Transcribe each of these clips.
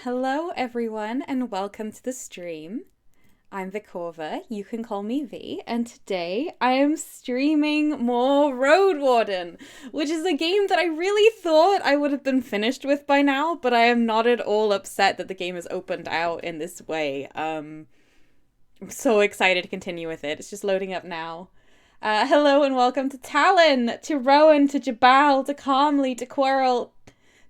Hello everyone and welcome to the stream. I'm Vikova, you can call me V, and today I am streaming more Roadwarden, which is a game that I really thought I would have been finished with by now, but I am not at all upset that the game has opened out in this way. I'm so excited to continue with it. It's just loading up now. Hello and welcome to Talon, to Rowan, to Jabal, to Calmly, to Quirrell,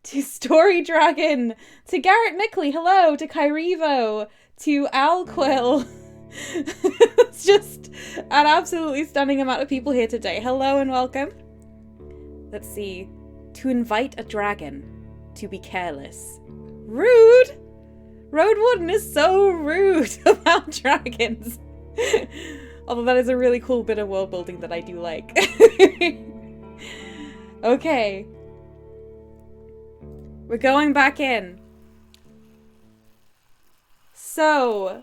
to Story Dragon, to Garrett Mickley, hello, to Kyrevo, to Alquill. It's just an absolutely stunning amount of people here today. Hello and welcome. Let's see. To invite a dragon, to be careless. Rude! Roadwarden is so rude about dragons. Although that is a really cool bit of world building that I do like. Okay. We're going back in. So,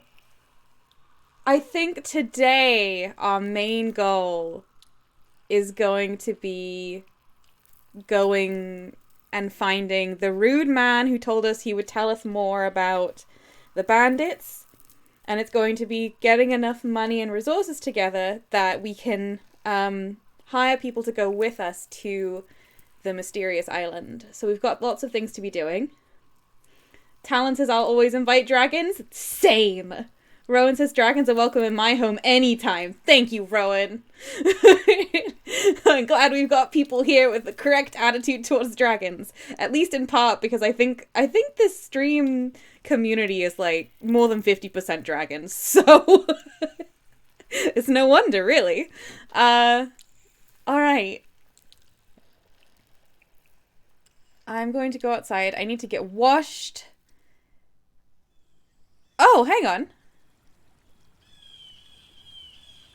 I think today our main goal is going to be going and finding the rude man who told us he would tell us more about the bandits. And it's going to be getting enough money and resources together that we can hire people to go with us to the mysterious island. So we've got lots of things to be doing. Talon says, I'll always invite dragons. Same. Rowan says, dragons are welcome in my home anytime. Thank you, Rowan. I'm glad we've got people here with the correct attitude towards dragons. At least in part, because I think this stream community is like more than 50% dragons. So it's no wonder, really. All right. I'm going to go outside. I need to get washed. Oh, hang on.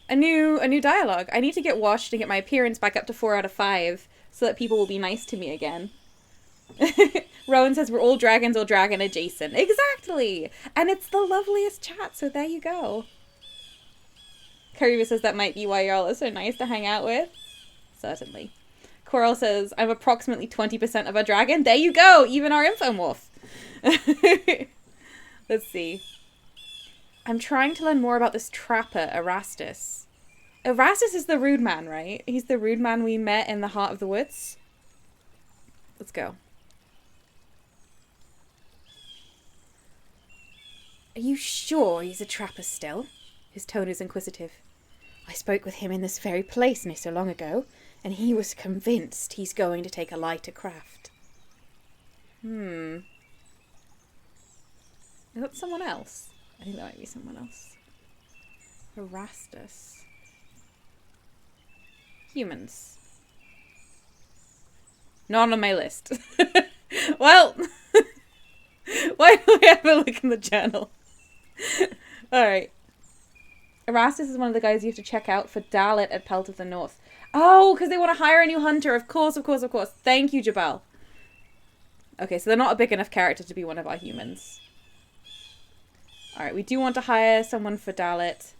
A new dialogue. I need to get washed and get my appearance back up to 4 out of 5 so that people will be nice to me again. Rowan says we're all dragons or dragon adjacent. Exactly! And it's the loveliest chat, so there you go. Kariva says that might be why y'all are so nice to hang out with. Certainly. Coral says, I'm approximately 20% of a dragon. There you go! Even our infomorph. Let's see. I'm trying to learn more about this trapper, Erastus. Erastus is the rude man, right? He's the rude man we met in the heart of the woods. Let's go. Are you sure he's a trapper still? His tone is inquisitive. I spoke with him in this very place not so long ago, and he was convinced he's going to take a lighter craft. Is that someone else? I think that might be someone else. Erastus. Humans. Not on my list. Well, why don't we have a look in the journal? Alright. Erastus is one of the guys you have to check out for Dalit at Pelt of the North. Oh, because they want to hire a new hunter. Of course, of course, of course. Thank you, Jabal. Okay, so they're not a big enough character to be one of our humans. Alright, we do want to hire someone for Dalit.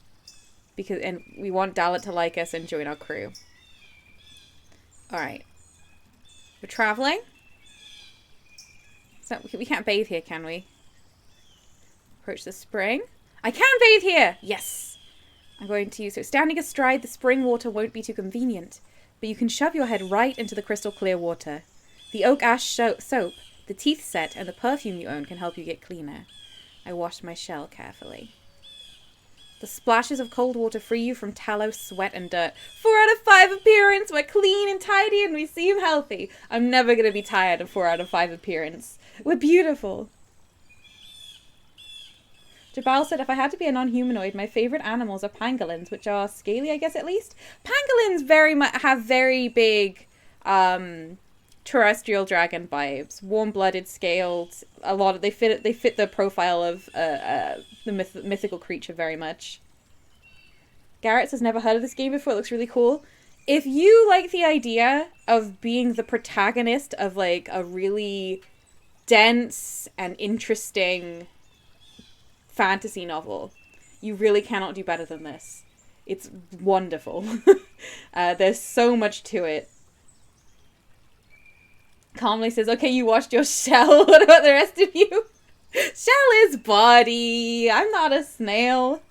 And we want Dalit to like us and join our crew. Alright. We're traveling. So we can't bathe here, can we? Approach the spring. I can bathe here! Yes! I'm going to... So standing astride the spring water won't be too convenient, but you can shove your head right into the crystal clear water. The oak ash soap, the teeth set, and the perfume you own can help you get cleaner. I washed my shell carefully. The splashes of cold water free you from tallow, sweat, and dirt. 4 out of 5 appearance! We're clean and tidy and we seem healthy. I'm never going to be tired of 4 out of 5 appearance. We're beautiful. Jabal said, if I had to be a non-humanoid, my favourite animals are pangolins, which are scaly, I guess, at least. Pangolins have very big terrestrial dragon vibes. Warm-blooded, scaled. They fit the profile of the mythical creature very much. Garrett says, never heard of this game before. It looks really cool. If you like the idea of being the protagonist of like a really dense and interesting fantasy novel, you really cannot do better than this. It's wonderful. There's so much to it. Calmly says, okay, you washed your shell. What about the rest of you? Shell is body. I'm not a snail.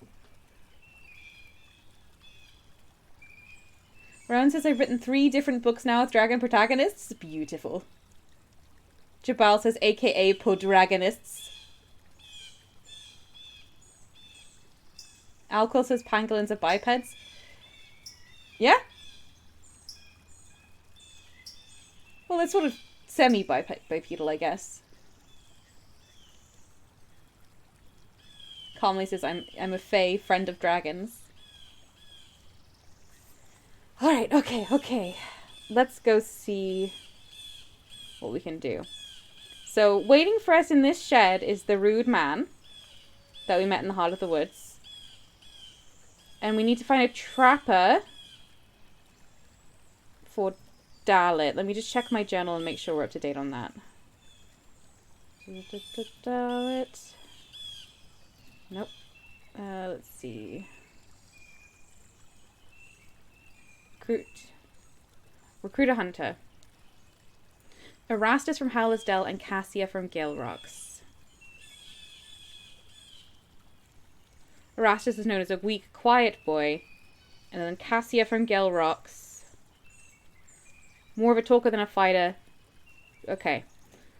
Rowan says I've written 3 different books now with dragon protagonists. Beautiful. Jabal says AKA podragonists. Alcor says pangolins are bipeds. Yeah? Well, it's sort of semi-bipedal, I guess. Calmly says I'm a fae, friend of dragons. Alright, okay. Let's go see what we can do. So, waiting for us in this shed is the rude man that we met in the heart of the woods. And we need to find a trapper for Dalit. Let me just check my journal and make sure we're up to date on that. Dalit. Nope. Let's see. Recruit a hunter. Erastus from Howler's Dell and Cassia from Gale Rocks. Erastus is known as a weak, quiet boy. And then Cassia from Gale Rocks. More of a talker than a fighter. Okay.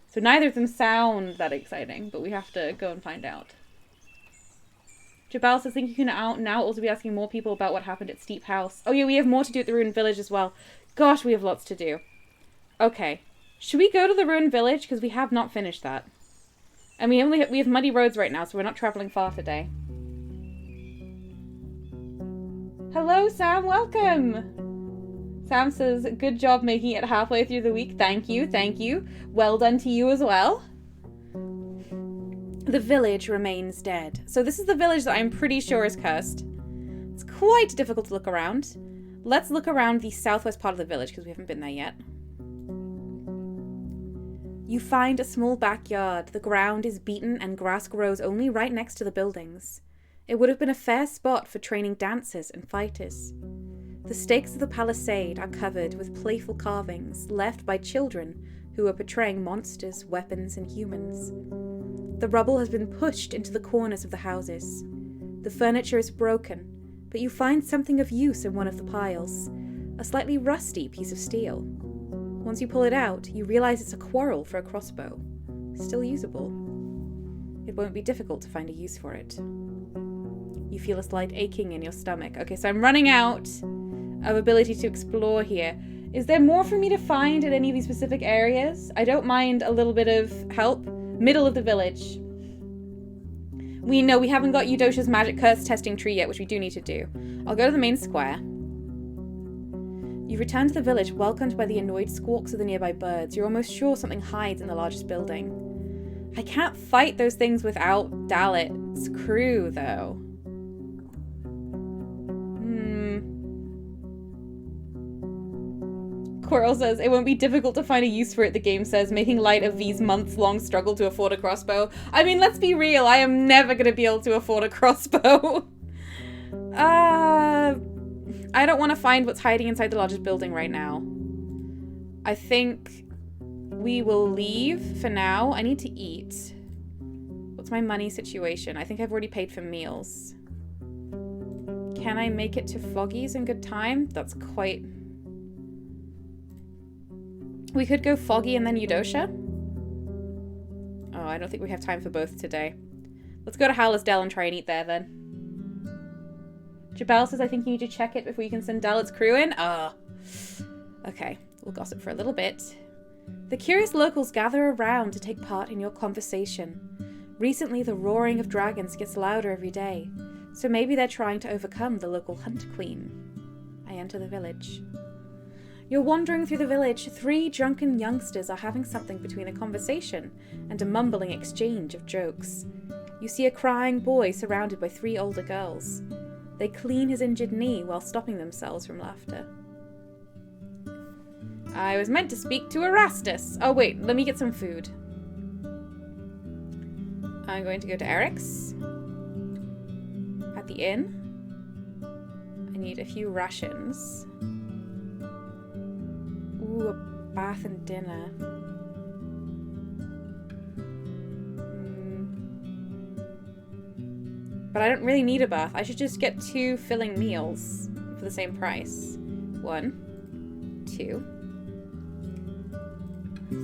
So neither of them sound that exciting, but we have to go and find out. Jabal says, I think you can now also be asking more people about what happened at Steep House. Oh yeah, we have more to do at the Ruined Village as well. Gosh, we have lots to do. Okay. Should we go to the Ruined Village? Because we have not finished that. And we have muddy roads right now, so we're not traveling far today. Hello, Sam. Welcome. Sam says, good job making it halfway through the week. Thank you. Well done to you as well. The village remains dead. So this is the village that I'm pretty sure is cursed. It's quite difficult to look around. Let's look around the southwest part of the village because we haven't been there yet. You find a small backyard. The ground is beaten and grass grows only right next to the buildings. It would have been a fair spot for training dancers and fighters. The stakes of the palisade are covered with playful carvings left by children who are portraying monsters, weapons, and humans. The rubble has been pushed into the corners of the houses. The furniture is broken, but you find something of use in one of the piles, a slightly rusty piece of steel. Once you pull it out, you realize it's a quarrel for a crossbow. Still usable. It won't be difficult to find a use for it. You feel a slight aching in your stomach. Okay, so I'm running out of ability to explore here. Is there more for me to find in any of these specific areas? I don't mind a little bit of help. Middle of the village. We know we haven't got Eudocia's magic curse testing tree yet, which we do need to do. I'll go to the main square. You return to the village, welcomed by the annoyed squawks of the nearby birds. You're almost sure something hides in the largest building. I can't fight those things without Dalit's crew, though. Quirrell says, it won't be difficult to find a use for it, the game says, making light of V's months-long struggle to afford a crossbow. I mean, let's be real, I am never going to be able to afford a crossbow. I don't want to find what's hiding inside the largest building right now. I think we will leave for now. I need to eat. What's my money situation? I think I've already paid for meals. Can I make it to Foggy's in good time? That's quite... We could go Foggy and then Eudocia. Oh, I don't think we have time for both today. Let's go to Howler's Dell and try and eat there then. Jabal says, I think you need to check it before you can send Dalit's crew in. Okay, we'll gossip for a little bit. The curious locals gather around to take part in your conversation. Recently, the roaring of dragons gets louder every day, so maybe they're trying to overcome the local hunt queen. I enter the village. You're wandering through the village. 3 drunken youngsters are having something between a conversation and a mumbling exchange of jokes. You see a crying boy surrounded by 3 older girls. They clean his injured knee while stopping themselves from laughter. I was meant to speak to Erastus. Oh wait, let me get some food. I'm going to go to Eric's. At the inn. I need a few rations. Ooh, a bath and dinner. But I don't really need a bath. I should just get 2 filling meals for the same price. 1, 2.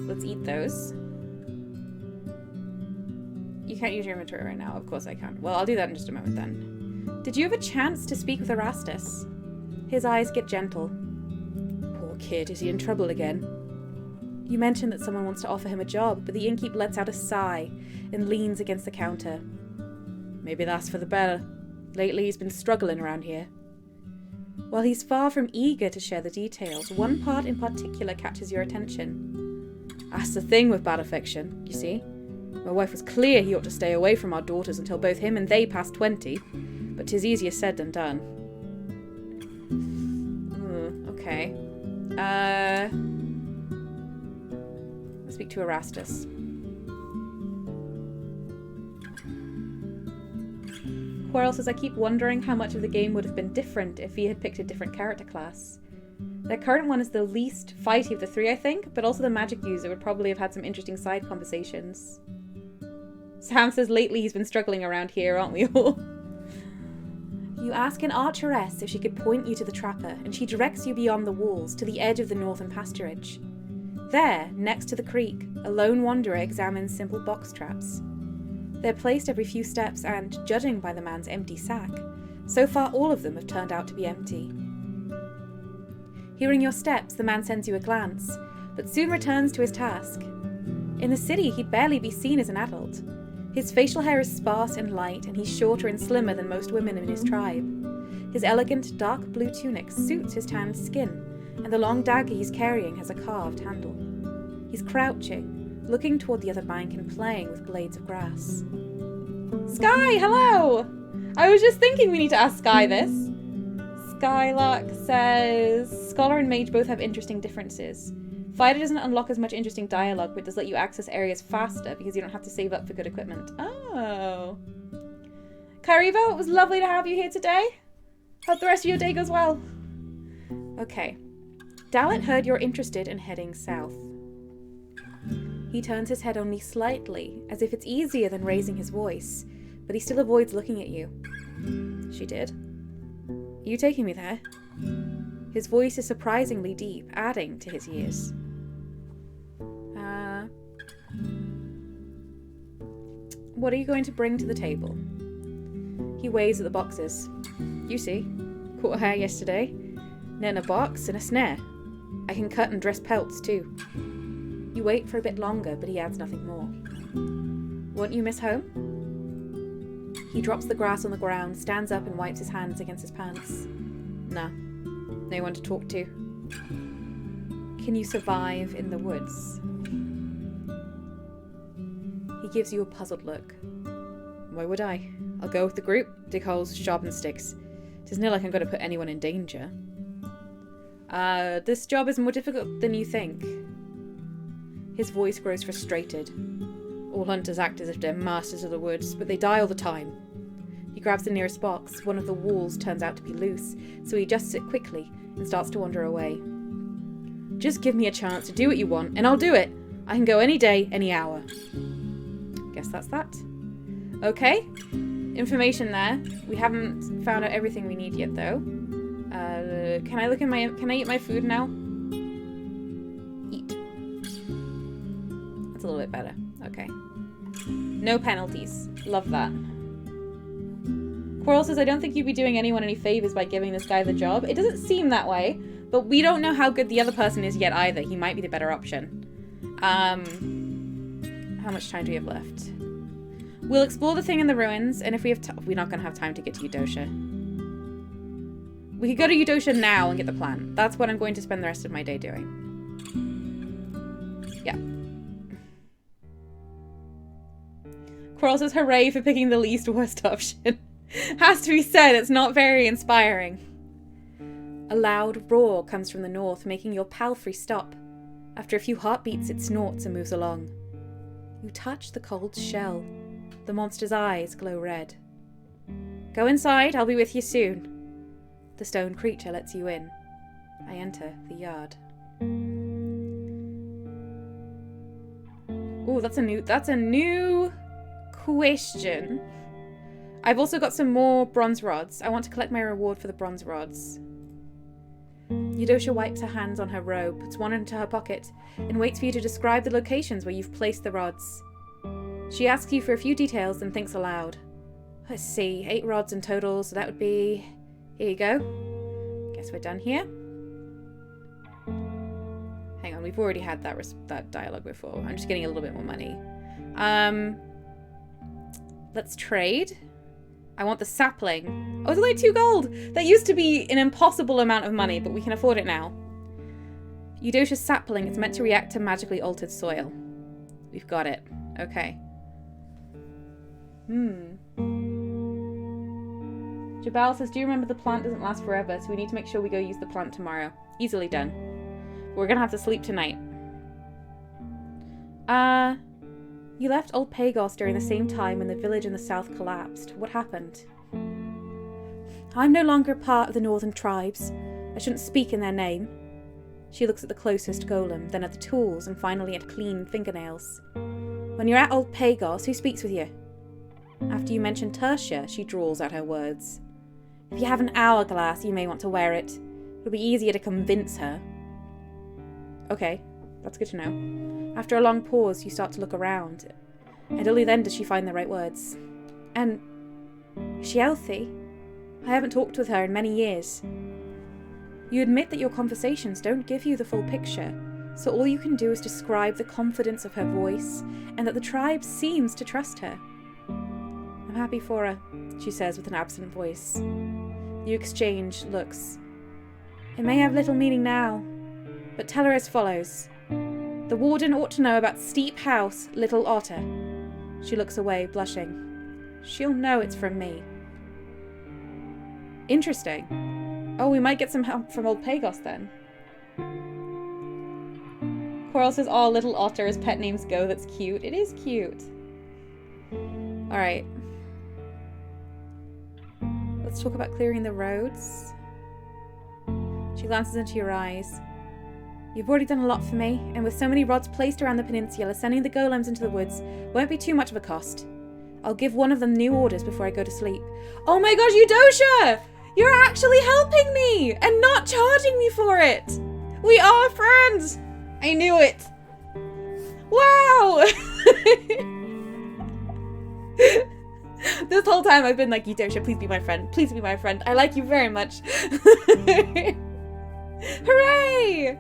Let's eat those. You can't use your inventory right now. Of course I can. Well, I'll do that in just a moment then. Did you have a chance to speak with Erastus? His eyes get gentle. Poor kid, is he in trouble again? You mentioned that someone wants to offer him a job, but the innkeep lets out a sigh and leans against the counter. Maybe that's for the better. Lately he's been struggling around here. While he's far from eager to share the details, one part in particular catches your attention. That's the thing with bad affection, you see. My wife was clear he ought to stay away from our daughters until both him and they passed 20, but 'tis easier said than done. Okay. Let's speak to Erastus. Quirrell says, I keep wondering how much of the game would have been different if he had picked a different character class. Their current one is the least fighty of the 3, I think, but also the magic user would probably have had some interesting side conversations. Sam says, lately he's been struggling around here, aren't we all? You ask an archeress if she could point you to the trapper, and she directs you beyond the walls to the edge of the northern pasturage. There, next to the creek, a lone wanderer examines simple box traps. They're placed every few steps and, judging by the man's empty sack, so far all of them have turned out to be empty. Hearing your steps, the man sends you a glance, but soon returns to his task. In the city, he'd barely be seen as an adult. His facial hair is sparse and light, and he's shorter and slimmer than most women in his tribe. His elegant, dark blue tunic suits his tanned skin, and the long dagger he's carrying has a carved handle. He's crouching, looking toward the other bank and playing with blades of grass. Sky, hello! I was just thinking we need to ask Sky this. Skylark says, Scholar and Mage both have interesting differences. Fighter doesn't unlock as much interesting dialogue, but does let you access areas faster because you don't have to save up for good equipment. Oh. Karivo, it was lovely to have you here today. Hope the rest of your day goes well. Okay. Dalit heard you're interested in heading south. He turns his head only slightly, as if it's easier than raising his voice, but he still avoids looking at you. She did. Are you taking me there? His voice is surprisingly deep, adding to his years. What are you going to bring to the table? He weighs at the boxes. You see, caught a hare yesterday, net in a box and a snare. I can cut and dress pelts too. You wait for a bit longer, but he adds nothing more. Won't you miss home? He drops the grass on the ground, stands up and wipes his hands against his pants. Nah, no one to talk to. Can you survive in the woods? He gives you a puzzled look. Why would I? I'll go with the group, dig holes, sharpen sticks. Tis not like I'm going to put anyone in danger. This job is more difficult than you think. His voice grows frustrated. All hunters act as if they're masters of the woods, but they die all the time. He grabs the nearest box. One of the walls turns out to be loose, so he adjusts it quickly and starts to wander away. Just give me a chance to do what you want, and I'll do it. I can go any day, any hour. Guess that's that. Okay. Information there. We haven't found out everything we need yet, though. Can I eat my food now? Eat. That's a little bit better. Okay. No penalties. Love that. Quirrell says, I don't think you'd be doing anyone any favors by giving this guy the job. It doesn't seem that way, but we don't know how good the other person is yet either. He might be the better option. How much time do we have left? We'll explore the thing in the ruins, and if we have we're not going to have time to get to Eudosha. We could go to Eudosha now and get the plan. That's what I'm going to spend the rest of my day doing. Yeah. Quirrell says, hooray for picking the least worst option. Has to be said, it's not very inspiring. A loud roar comes from the north, making your palfrey stop. After a few heartbeats, it snorts and moves along. You touch the cold shell. The monster's eyes glow red. Go inside, I'll be with you soon. The stone creature lets you in. I enter the yard. Ooh, that's a new question. I've also got some more bronze rods. I want to collect my reward for the bronze rods. Eudosha wipes her hands on her robe, puts one into her pocket, and waits for you to describe the locations where you've placed the rods. She asks you for a few details and thinks aloud. Let's see, 8 rods in total, so that would be... Here you go. Guess we're done here. Hang on, we've already had that dialogue before. I'm just getting a little bit more money. Let's trade. I want the sapling. Oh, it's only 2 gold! That used to be an impossible amount of money, but we can afford it now. Eudosha's sapling is meant to react to magically altered soil. We've got it. Okay. Jabal says, do you remember the plant doesn't last forever, so we need to make sure we go use the plant tomorrow. Easily done. We're gonna have to sleep tonight. You left Old Pagos during the same time when the village in the south collapsed. What happened? I'm no longer part of the northern tribes. I shouldn't speak in their name. She looks at the closest golem, then at the tools, and finally at clean fingernails. When you're at Old Pagos, who speaks with you? After you mention Tertia, she drawls out her words. If you have an hourglass, you may want to wear it. It'll be easier to convince her. Okay, that's good to know. After a long pause, you start to look around, and only then does she find the right words. And is she healthy? I haven't talked with her in many years. You admit that your conversations don't give you the full picture, so all you can do is describe the confidence of her voice, and that the tribe seems to trust her. I'm happy for her, she says with an absent voice. You exchange looks. It may have little meaning now, but tell her as follows. The warden ought to know about Steep House, Little Otter. She looks away, blushing. She'll know it's from me. Interesting. Oh, we might get some help from Old Pagos then. Coral says, oh, Little Otter as pet names go. That's cute. It is cute. Alright. Let's talk about clearing the roads. She glances into your eyes. You've already done a lot for me, and with so many rods placed around the peninsula, sending the golems into the woods won't be too much of a cost. I'll give one of them new orders before I go to sleep. Oh my gosh, Eudosha! You're actually helping me and not charging me for it! We are friends! I knew it! Wow! This whole time I've been like, Eudosha, please be my friend. Please be my friend. I like you very much. Hooray!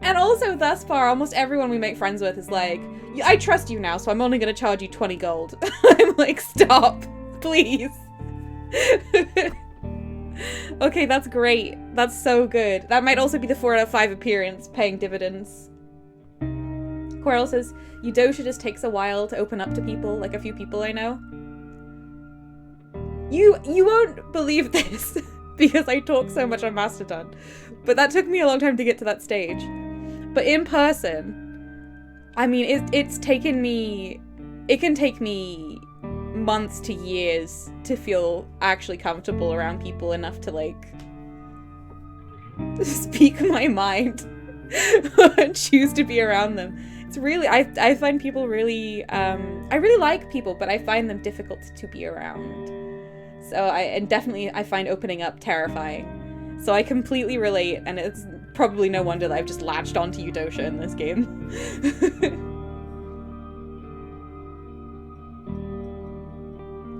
And also, thus far, almost everyone we make friends with is like, I trust you now, so I'm only going to charge you 20 gold. I'm like, stop, please. Okay, that's great. That's so good. That might also be the 4 out of 5 appearance paying dividends. Quarrel says, Eudosha just takes a while to open up to people, like a few people I know. You won't believe this, because I talk so much on Mastodon, but that took me a long time to get to that stage. But in person, I mean, it's taken me, it can take me months to years to feel actually comfortable around people enough to, like, speak my mind and choose to be around them. It's really, I find people really, I really like people, but I find them difficult to be around. So I find opening up terrifying. So I completely relate, and it's probably no wonder that I've just latched onto Eudosha in this game.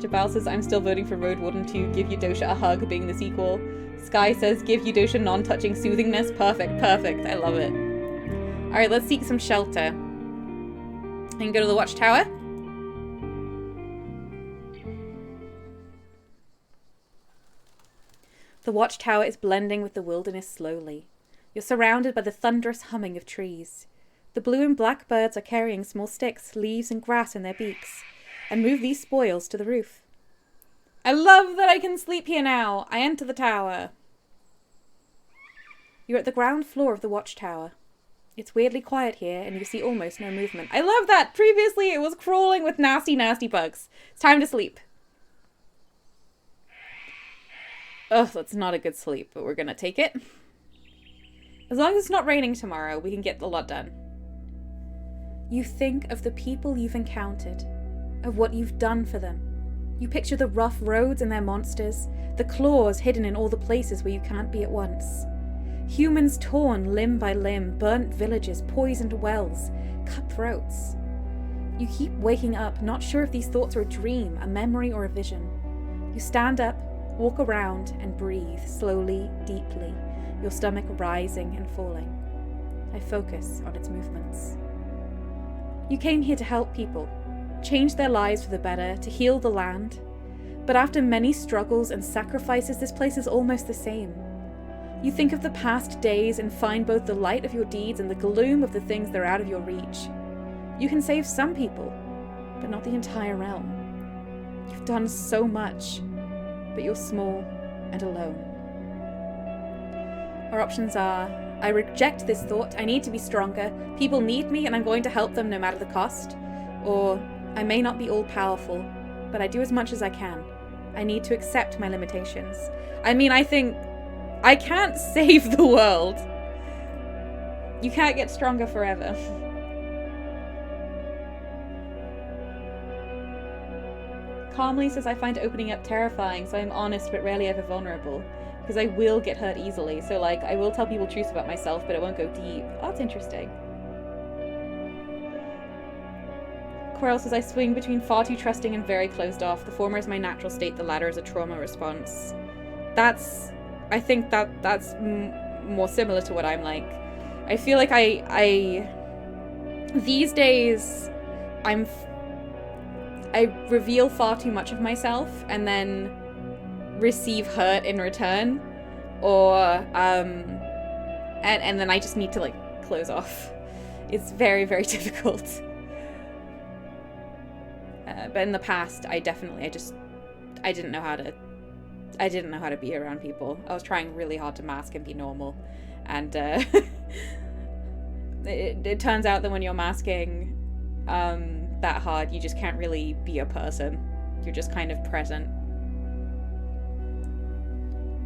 Jabal says, I'm still voting for Roadwarden to give Eudosha a hug, being the sequel. Sky says, give Eudosha non-touching soothingness. Perfect, perfect. I love it. Alright, let's seek some shelter. I can go to the watchtower. The watchtower is blending with the wilderness slowly. You're surrounded by the thunderous humming of trees. The blue and black birds are carrying small sticks, leaves, and grass in their beaks, and move these spoils to the roof. I love that I can sleep here now. I enter the tower. You're at the ground floor of the watchtower. It's weirdly quiet here, and you see almost no movement. I love that! Previously, it was crawling with nasty, nasty bugs. It's time to sleep. Ugh, that's not a good sleep, but we're gonna take it. As long as it's not raining tomorrow, we can get a lot done. You think of the people you've encountered, of what you've done for them. You picture the rough roads and their monsters, the claws hidden in all the places where you can't be at once. Humans torn limb by limb, burnt villages, poisoned wells, cut throats. You keep waking up, not sure if these thoughts are a dream, a memory, or a vision. You stand up, walk around, and breathe, slowly, deeply, your stomach rising and falling. I focus on its movements. You came here to help people, change their lives for the better, to heal the land. But after many struggles and sacrifices, this place is almost the same. You think of the past days and find both the light of your deeds and the gloom of the things that are out of your reach. You can save some people, but not the entire realm. You've done so much, but you're small and alone. Our options are, I reject this thought, I need to be stronger, people need me and I'm going to help them no matter the cost. Or, I may not be all-powerful, but I do as much as I can. I need to accept my limitations. I think I can't save the world. You can't get stronger forever. Calmly says, I find opening up terrifying, so I'm honest but rarely ever vulnerable. Because I will get hurt easily, so I will tell people truths about myself, but it won't go deep. Oh, that's interesting. Coral says, I swing between far too trusting and very closed off. The former is my natural state, the latter is a trauma response. I think that's more similar to what I'm like. I feel like these days, I reveal far too much of myself and then receive hurt in return, or and then I just need to close off. It's very, very difficult. But in the past, I didn't know how to be around people. I was trying really hard to mask and be normal, and it turns out that when you're masking that hard, you just can't really be a person. You're just kind of present.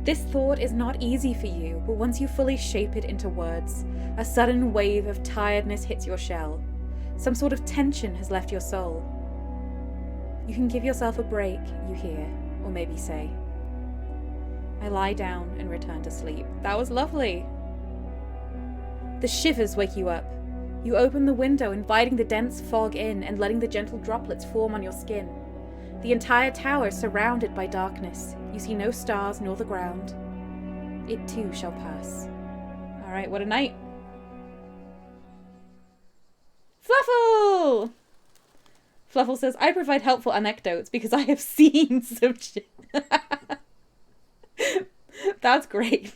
This thought is not easy for you, but once you fully shape it into words, a sudden wave of tiredness hits your shell. Some sort of tension has left your soul. You can give yourself a break, you hear, or maybe say. I lie down and return to sleep. That was lovely. The shivers wake you up. You open the window, inviting the dense fog in and letting the gentle droplets form on your skin. The entire tower is surrounded by darkness. You see no stars nor the ground. It too shall pass. All right, what a night. Fluffle! Fluffle says, I provide helpful anecdotes because I have seen some shit. That's great.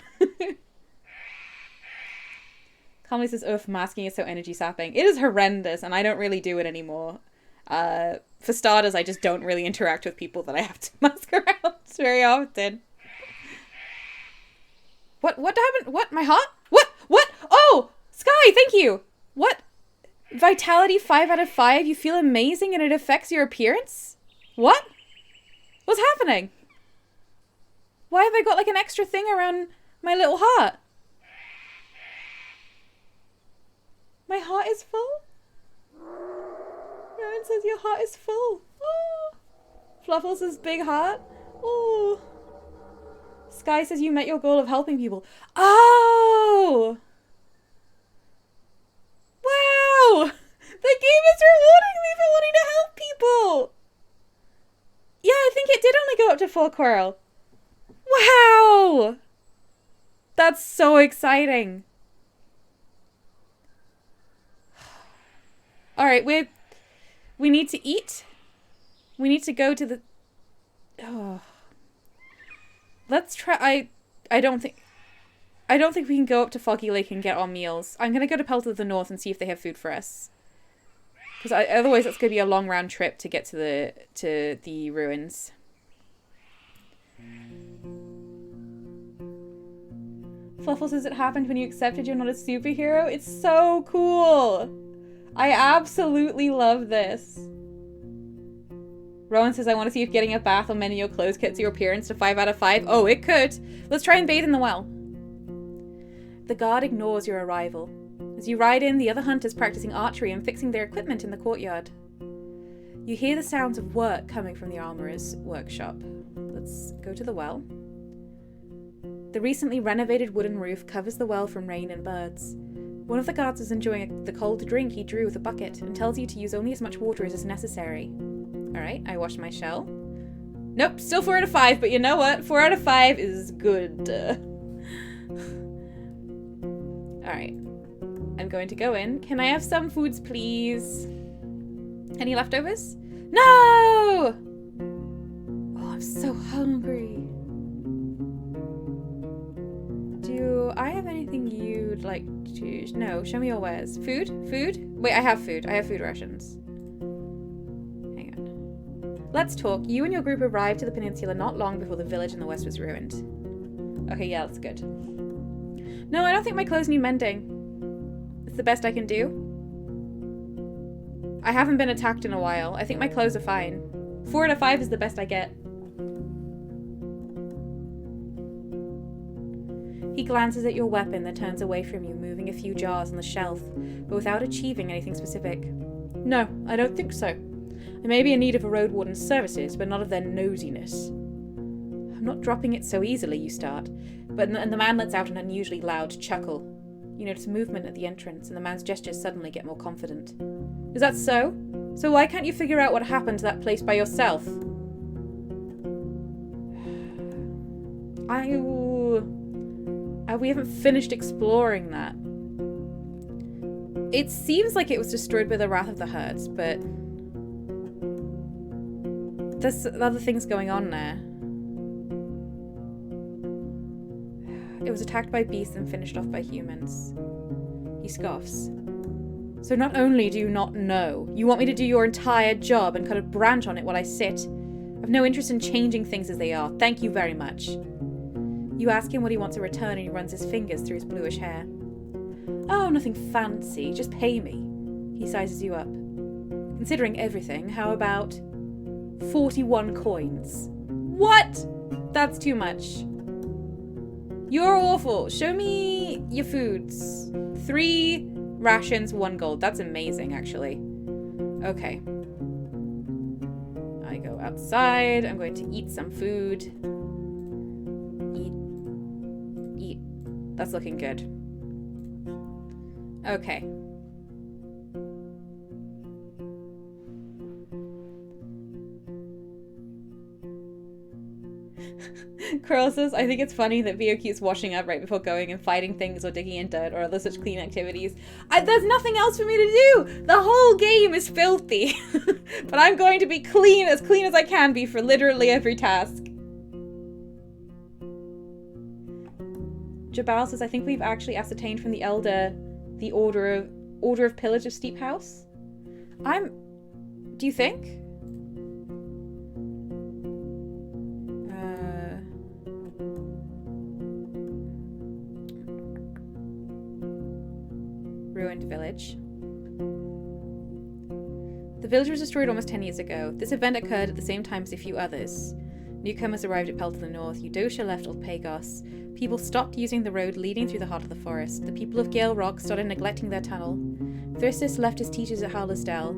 Calmly says, oof, masking is so energy sapping. It is horrendous, and I don't really do it anymore. For starters, I just don't really interact with people that I have to mask around very often. What happened? What? My heart? What? Oh! Sky, thank you! What? Vitality 5 out of 5? You feel amazing and it affects your appearance? What? What's happening? Why have I got an extra thing around my little heart? My heart is full? Rowan says your heart is full. Oh. Fluffle says big heart. Oh. Sky says you met your goal of helping people. Oh! Wow! The game is rewarding me for wanting to help people! Yeah, I think it did only go up to 4 coral. Wow! That's so exciting. Alright, we need to eat. We need to go to the... Oh. Let's try... I don't think we can go up to Foggy Lake and get our meals. I'm going to go to Pelt of the North and see if they have food for us. Because otherwise that's going to be a long round trip to get to the ruins. Fluffle says it happened when you accepted you're not a superhero. It's so cool. I absolutely love this. Rowan says, I want to see if getting a bath or mending your clothes gets your appearance to 5 out of 5. Oh, it could. Let's try and bathe in the well. The guard ignores your arrival. As you ride in, the other hunters practicing archery and fixing their equipment in the courtyard. You hear the sounds of work coming from the armorer's workshop. Let's go to the well. The recently renovated wooden roof covers the well from rain and birds. One of the guards is enjoying the cold drink he drew with a bucket and tells you to use only as much water as is necessary. Alright, I wash my shell. Nope, still 4 out of 5, but you know what? 4 out of 5 is good. Alright. I'm going to go in. Can I have some foods, please? Any leftovers? No! Oh, I'm so hungry. Do I have anything you'd like to... No, show me your wares. Food? Food? Wait, I have food. I have food rations. Hang on. Let's talk. You and your group arrived to the peninsula not long before the village in the west was ruined. Okay, yeah, that's good. No, I don't think my clothes need mending. It's the best I can do. I haven't been attacked in a while. I think my clothes are fine. 4 out of 5 is the best I get. He glances at your weapon, then turns away from you, moving a few jars on the shelf, but without achieving anything specific. No, I don't think so. I may be in need of a Roadwarden's services, but not of their nosiness. I'm not dropping it so easily, you start, and the man lets out an unusually loud chuckle. You notice movement at the entrance, and the man's gestures suddenly get more confident. Is that so? So why can't you figure out what happened to that place by yourself? We haven't finished exploring that. It seems like it was destroyed by the wrath of the herds, but there's other things going on there. It was attacked by beasts and finished off by humans. He scoffs. So not only do you not know, you want me to do your entire job and cut a branch on it while I sit. I've no interest in changing things as they are. Thank you very much. You ask him what he wants in return and he runs his fingers through his bluish hair. Oh, nothing fancy. Just pay me. He sizes you up. Considering everything, how about 41 coins? What? That's too much. You're awful. Show me your foods. 3 rations, 1 gold. That's amazing, actually. Okay. I go outside. I'm going to eat some food. Eat. That's looking good. Okay. Curl says, I think it's funny that Vio keeps washing up right before going and fighting things or digging in dirt or other such clean activities. There's nothing else for me to do! The whole game is filthy! But I'm going to be clean as I can be for literally every task. Jabal says, I think we've actually ascertained from the Elder the Order of Pillage of Steep House. Do you think? Ruined village. The village was destroyed almost 10 years ago. This event occurred at the same time as a few others. Newcomers arrived at Pell to the north. Eudosha left Old Pagos. People stopped using the road leading through the heart of the forest. The people of Gale Rock started neglecting their tunnel. Thyrsis left his teachers at Howler's Dell.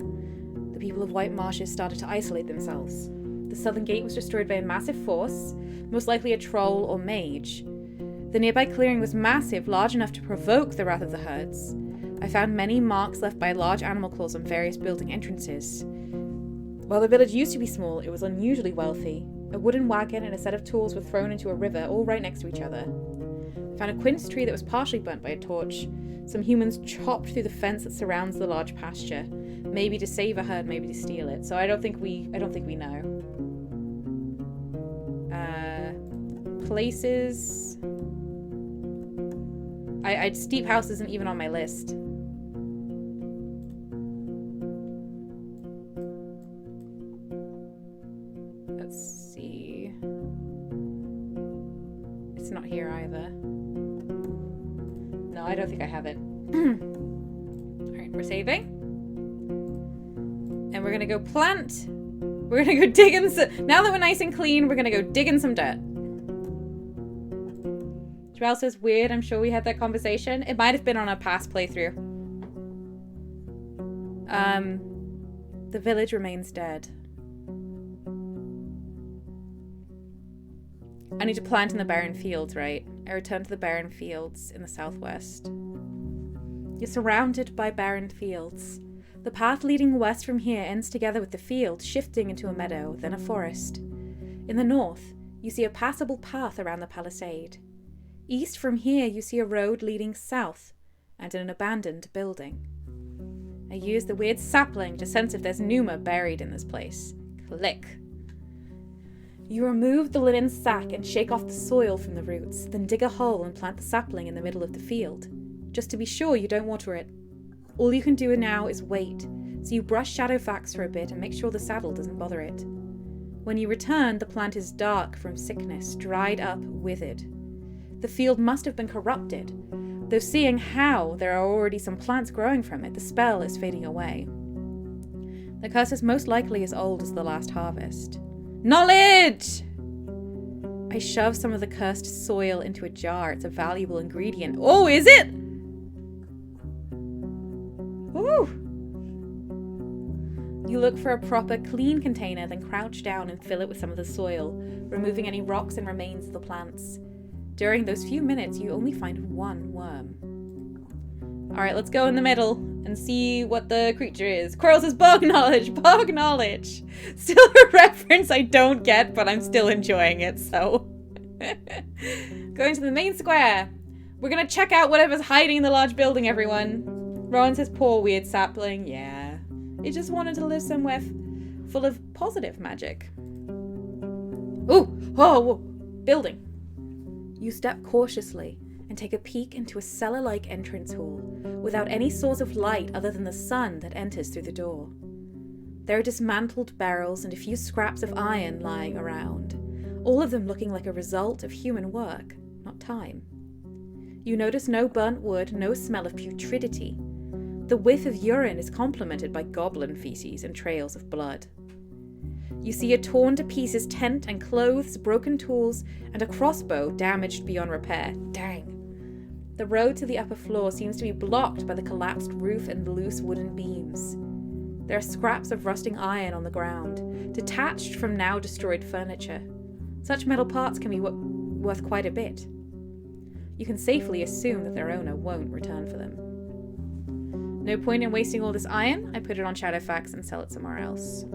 The people of White Marshes started to isolate themselves. The southern gate was destroyed by a massive force, most likely a troll or mage. The nearby clearing was massive, large enough to provoke the wrath of the herds. I found many marks left by large animal claws on various building entrances. While the village used to be small, it was unusually wealthy. A wooden wagon and a set of tools were thrown into a river, all right next to each other. I found a quince tree that was partially burnt by a torch. Some humans chopped through the fence that surrounds the large pasture, maybe to save a herd, maybe to steal it. So I don't think we know. Places. Steep House isn't even on my list. Let's see. It's not here either. No, I don't think I have it. Alright, we're saving. And we're gonna go plant. We're gonna go dig in some... Now that we're nice and clean, we're gonna go dig in some dirt. Joelle says, weird, I'm sure we had that conversation. It might have been on a past playthrough. The village remains dead. I need to plant in the barren fields, right? I return to the barren fields in the southwest. You're surrounded by barren fields. The path leading west from here ends together with the field, shifting into a meadow, then a forest. In the north, you see a passable path around the palisade. East from here, you see a road leading south and an abandoned building. I use the weird sapling to sense if there's Numa buried in this place. Click. You remove the linen sack and shake off the soil from the roots, then dig a hole and plant the sapling in the middle of the field. Just to be sure you don't water it. All you can do now is wait, so you brush Shadowfax for a bit and make sure the saddle doesn't bother it. When you return, the plant is dark from sickness, dried up, withered. The field must have been corrupted, though seeing how there are already some plants growing from it, the spell is fading away. The curse is most likely as old as the last harvest. Knowledge! I shove some of the cursed soil into a jar. It's a valuable ingredient. Oh, is it? Ooh. You look for a proper, clean container, then crouch down and fill it with some of the soil, removing any rocks and remains of the plants. During those few minutes, you only find one worm. Alright, let's go in the middle and see what the creature is. Coral says, bog knowledge, bog knowledge. Still a reference I don't get, but I'm still enjoying it, so. Going to the main square. We're gonna check out whatever's hiding in the large building, everyone. Rowan says, poor weird sapling. Yeah. It just wanted to live somewhere full of positive magic. Ooh! Oh! Whoa. Building. You step cautiously and take a peek into a cellar-like entrance hall, without any source of light other than the sun that enters through the door. There are dismantled barrels and a few scraps of iron lying around, all of them looking like a result of human work, not time. You notice no burnt wood, no smell of putridity. The whiff of urine is complemented by goblin feces and trails of blood. You see a torn-to-pieces tent and clothes, broken tools, and a crossbow damaged beyond repair. Dang. The road to the upper floor seems to be blocked by the collapsed roof and loose wooden beams. There are scraps of rusting iron on the ground, detached from now destroyed furniture. Such metal parts can be worth quite a bit. You can safely assume that their owner won't return for them. No point in wasting all this iron. I put it on Shadowfax and sell it somewhere else.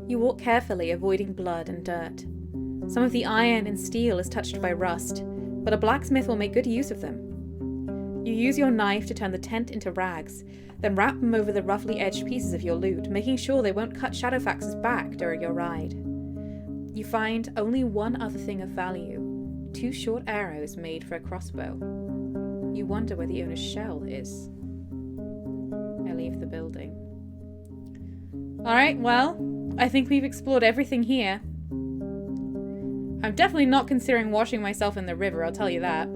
You walk carefully, avoiding blood and dirt. Some of the iron and steel is touched by rust, but a blacksmith will make good use of them. You use your knife to turn the tent into rags, then wrap them over the roughly edged pieces of your loot, making sure they won't cut Shadowfax's back during your ride. You find only one other thing of value, 2 short arrows made for a crossbow. You wonder where the owner's shell is. I leave the building. Alright, well, I think we've explored everything here. I'm definitely not considering washing myself in the river, I'll tell you that.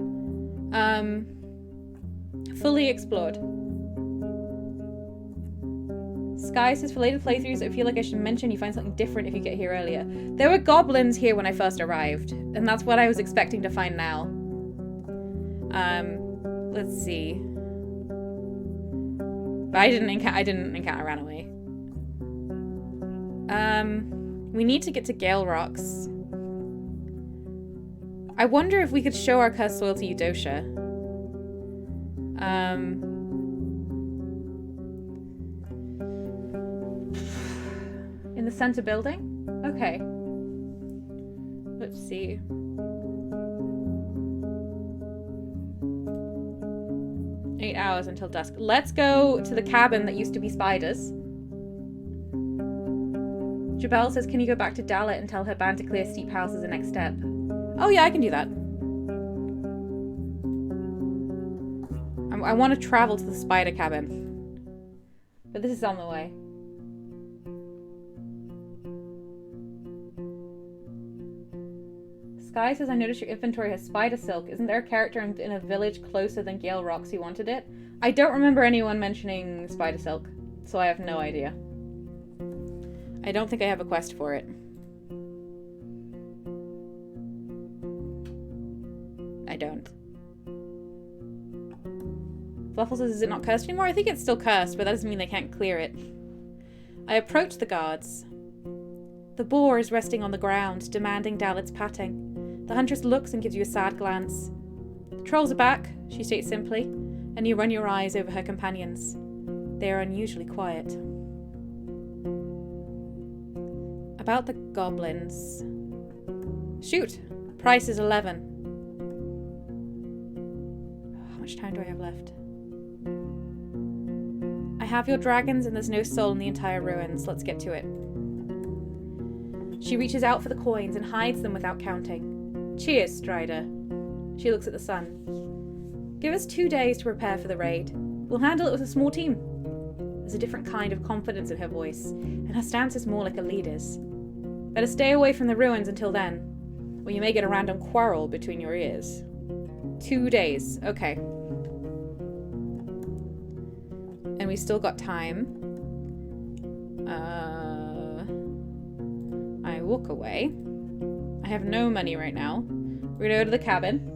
Fully explored. Sky says, for later playthroughs, I feel like I should mention you find something different if you get here earlier. There were goblins here when I first arrived, and that's what I was expecting to find now. Let's see. But I didn't encounter ran away. We need to get to Gale Rocks. I wonder if we could show our cursed soil to Eudosha. In the center building? Okay. Let's see. Eight hours until dusk. Let's go to the cabin that used to be spiders. Jabel says, can you go back to Dalit and tell her band to clear Steep House as the next step? Oh yeah, I can do that. I want to travel to the spider cabin. But this is on the way. Sky says, I noticed your inventory has spider silk. Isn't there a character in a village closer than Gale Rocks who wanted it? I don't remember anyone mentioning spider silk, so I have no idea. I don't think I have a quest for it. I don't. Fluffle says, is it not cursed anymore? I think it's still cursed, but that doesn't mean they can't clear it. I approach the guards. The boar is resting on the ground, demanding Dalad's patting. The huntress looks and gives you a sad glance. The trolls are back, she states simply, and you run your eyes over her companions. They are unusually quiet. About the goblins. Shoot! Price is 11. How much time do I have left? I have your dragons and there's no soul in the entire ruins. Let's get to it. She reaches out for the coins and hides them without counting. Cheers, Strider. She looks at the sun. Give us 2 days to prepare for the raid. We'll handle it with a small team. There's a different kind of confidence in her voice, and her stance is more like a leader's. Better stay away from the ruins until then, or you may get a random quarrel between your ears. 2 days. Okay. And we still got time. I walk away. I have no money right now. We're gonna go to the cabin.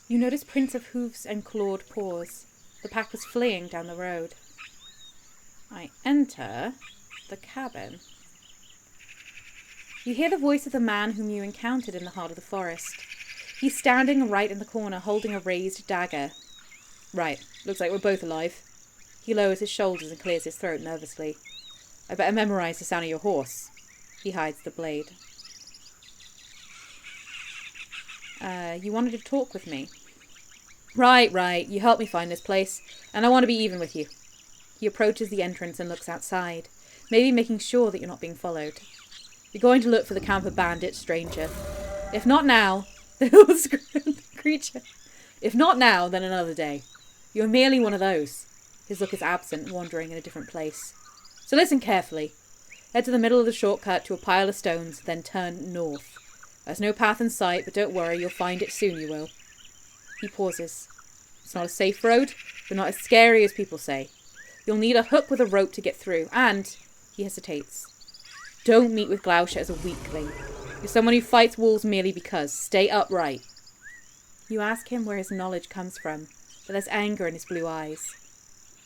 You notice prints of hooves and clawed paws. The pack was fleeing down the road. I enter the cabin. You hear the voice of the man whom you encountered in the heart of the forest. He's standing right in the corner, holding a raised dagger. Right, looks like we're both alive. He lowers his shoulders and clears his throat nervously. I better memorize the sound of your horse. He hides the blade. You wanted to talk with me? Right. You helped me find this place, and I want to be even with you. He approaches the entrance and looks outside, maybe making sure that you're not being followed. You're going to look for the camp of bandits, stranger. If not now, the creature. If not now, then another day. You're merely one of those. His look is absent, wandering in a different place. So listen carefully. Head to the middle of the shortcut to a pile of stones, then turn north. There's no path in sight, but don't worry, you'll find it soon, you will. He pauses. It's not a safe road, but not as scary as people say. You'll need a hook with a rope to get through, and... He hesitates. Don't meet with Glausher as a weakling. You're someone who fights wolves merely because. Stay upright. You ask him where his knowledge comes from, but there's anger in his blue eyes.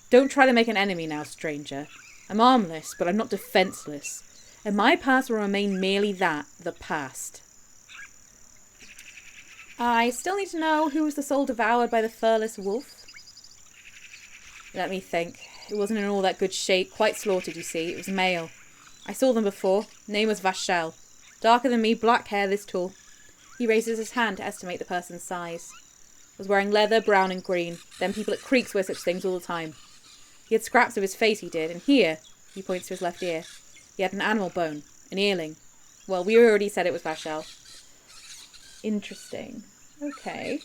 Don't try to make an enemy now, stranger. I'm armless, but I'm not defenseless. And my past will remain merely that, the past. I still need to know who was the soul devoured by the furless wolf. Let me think. It wasn't in all that good shape, quite slaughtered, you see. It was male. I saw them before. Name was Vashel. Darker than me, black hair, this tall. He raises his hand to estimate the person's size. Was wearing leather, brown and green. Them people at creeks wear such things all the time. He had scraps of his face, he did, and here, he points to his left ear, he had an animal bone, an earling. Well, we already said it was Vashel. Interesting. Okay.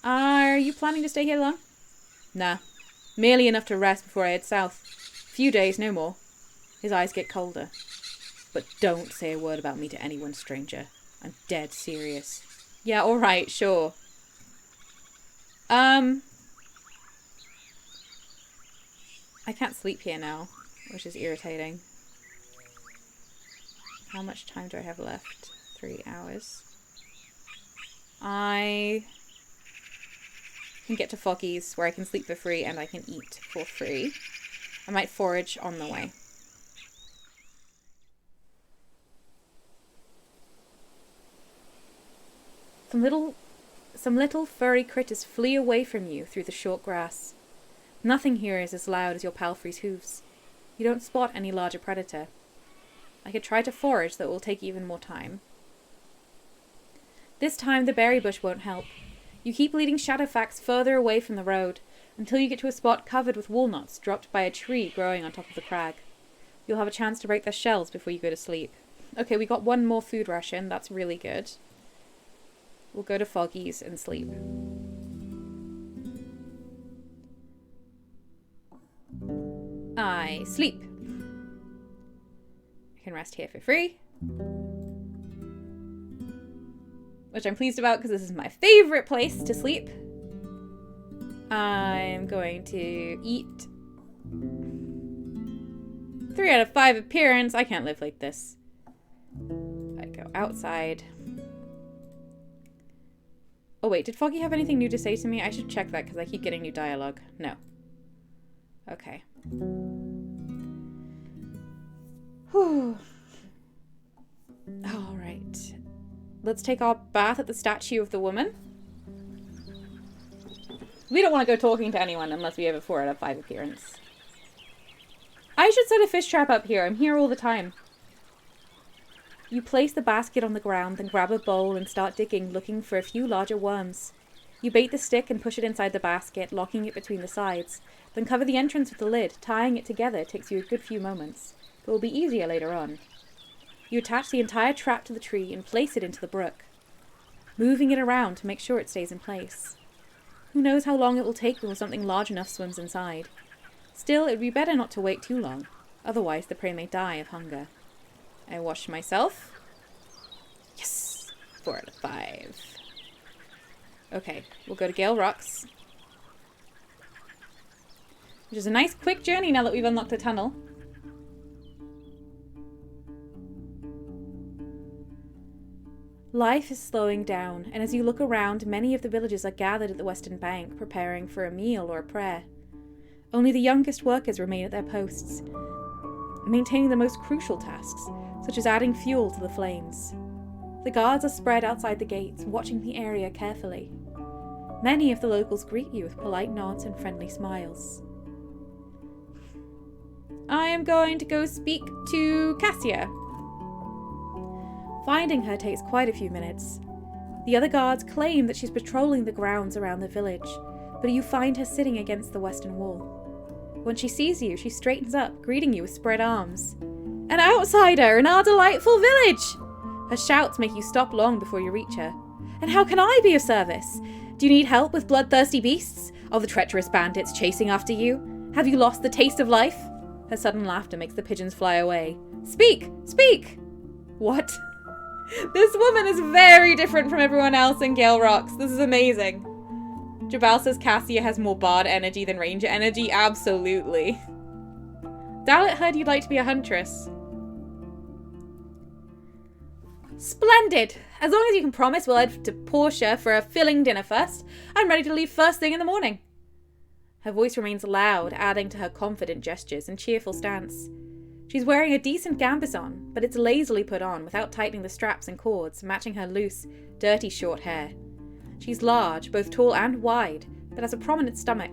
Are you planning to stay here long? Nah. Merely enough to rest before I head south. A few days, no more. His eyes get colder. But don't say a word about me to anyone, stranger. I'm dead serious. Yeah, alright, sure. I can't sleep here now, which is irritating. How much time do I have left? 3 hours. I can get to Foggy's where I can sleep for free and I can eat for free. I might forage on the way. Some little furry critters flee away from you through the short grass. Nothing here is as loud as your palfrey's hooves. You don't spot any larger predator. I could try to forage, that will take even more time. This time the berry bush won't help. You keep leading Shadowfax further away from the road, until you get to a spot covered with walnuts dropped by a tree growing on top of the crag. You'll have a chance to break their shells before you go to sleep. Okay, we got one more food ration, that's really good. We'll go to Foggy's and sleep. I sleep. I can rest here for free. Which I'm pleased about because this is my favorite place to sleep. I'm going to eat 3 out of 5 appearance. I can't live like this. I go outside. Oh wait, did Foggy have anything new to say to me? I should check that because I keep getting new dialogue. No. Okay. Whew. Alright. Let's take our bath at the statue of the woman. We don't want to go talking to anyone unless we have a 4 out of 5 appearance. I should set a fish trap up here. I'm here all the time. You place the basket on the ground, then grab a bowl and start digging, looking for a few larger worms. You bait the stick and push it inside the basket, locking it between the sides. Then cover the entrance with the lid. Tying it together takes you a good few moments, but will be easier later on. You attach the entire trap to the tree and place it into the brook, moving it around to make sure it stays in place. Who knows how long it will take before something large enough swims inside. Still, it would be better not to wait too long, otherwise the prey may die of hunger. I washed myself. Yes! 4 out of 5. Okay, we'll go to Gale Rocks. Which is a nice quick journey now that we've unlocked the tunnel. Life is slowing down, and as you look around, many of the villagers are gathered at the western bank, preparing for a meal or a prayer. Only the youngest workers remain at their posts, maintaining the most crucial tasks, such as adding fuel to the flames. The guards are spread outside the gates, watching the area carefully. Many of the locals greet you with polite nods and friendly smiles. I am going to go speak to Cassia. Finding her takes quite a few minutes. The other guards claim that she's patrolling the grounds around the village, but you find her sitting against the western wall. When she sees you, she straightens up, greeting you with spread arms. An outsider in our delightful village! Her shouts make you stop long before you reach her. And how can I be of service? Do you need help with bloodthirsty beasts? Are the treacherous bandits chasing after you? Have you lost the taste of life? Her sudden laughter makes the pigeons fly away. Speak! Speak! What? This woman is very different from everyone else in Gale Rocks. This is amazing. Jabal says Cassia has more bard energy than ranger energy. Absolutely. Dalit heard you'd like to be a huntress. Splendid! As long as you can promise we'll head to Portia for a filling dinner first, I'm ready to leave first thing in the morning. Her voice remains loud, adding to her confident gestures and cheerful stance. She's wearing a decent gambesson, but it's lazily put on without tightening the straps and cords, matching her loose, dirty short hair. She's large, both tall and wide, but has a prominent stomach.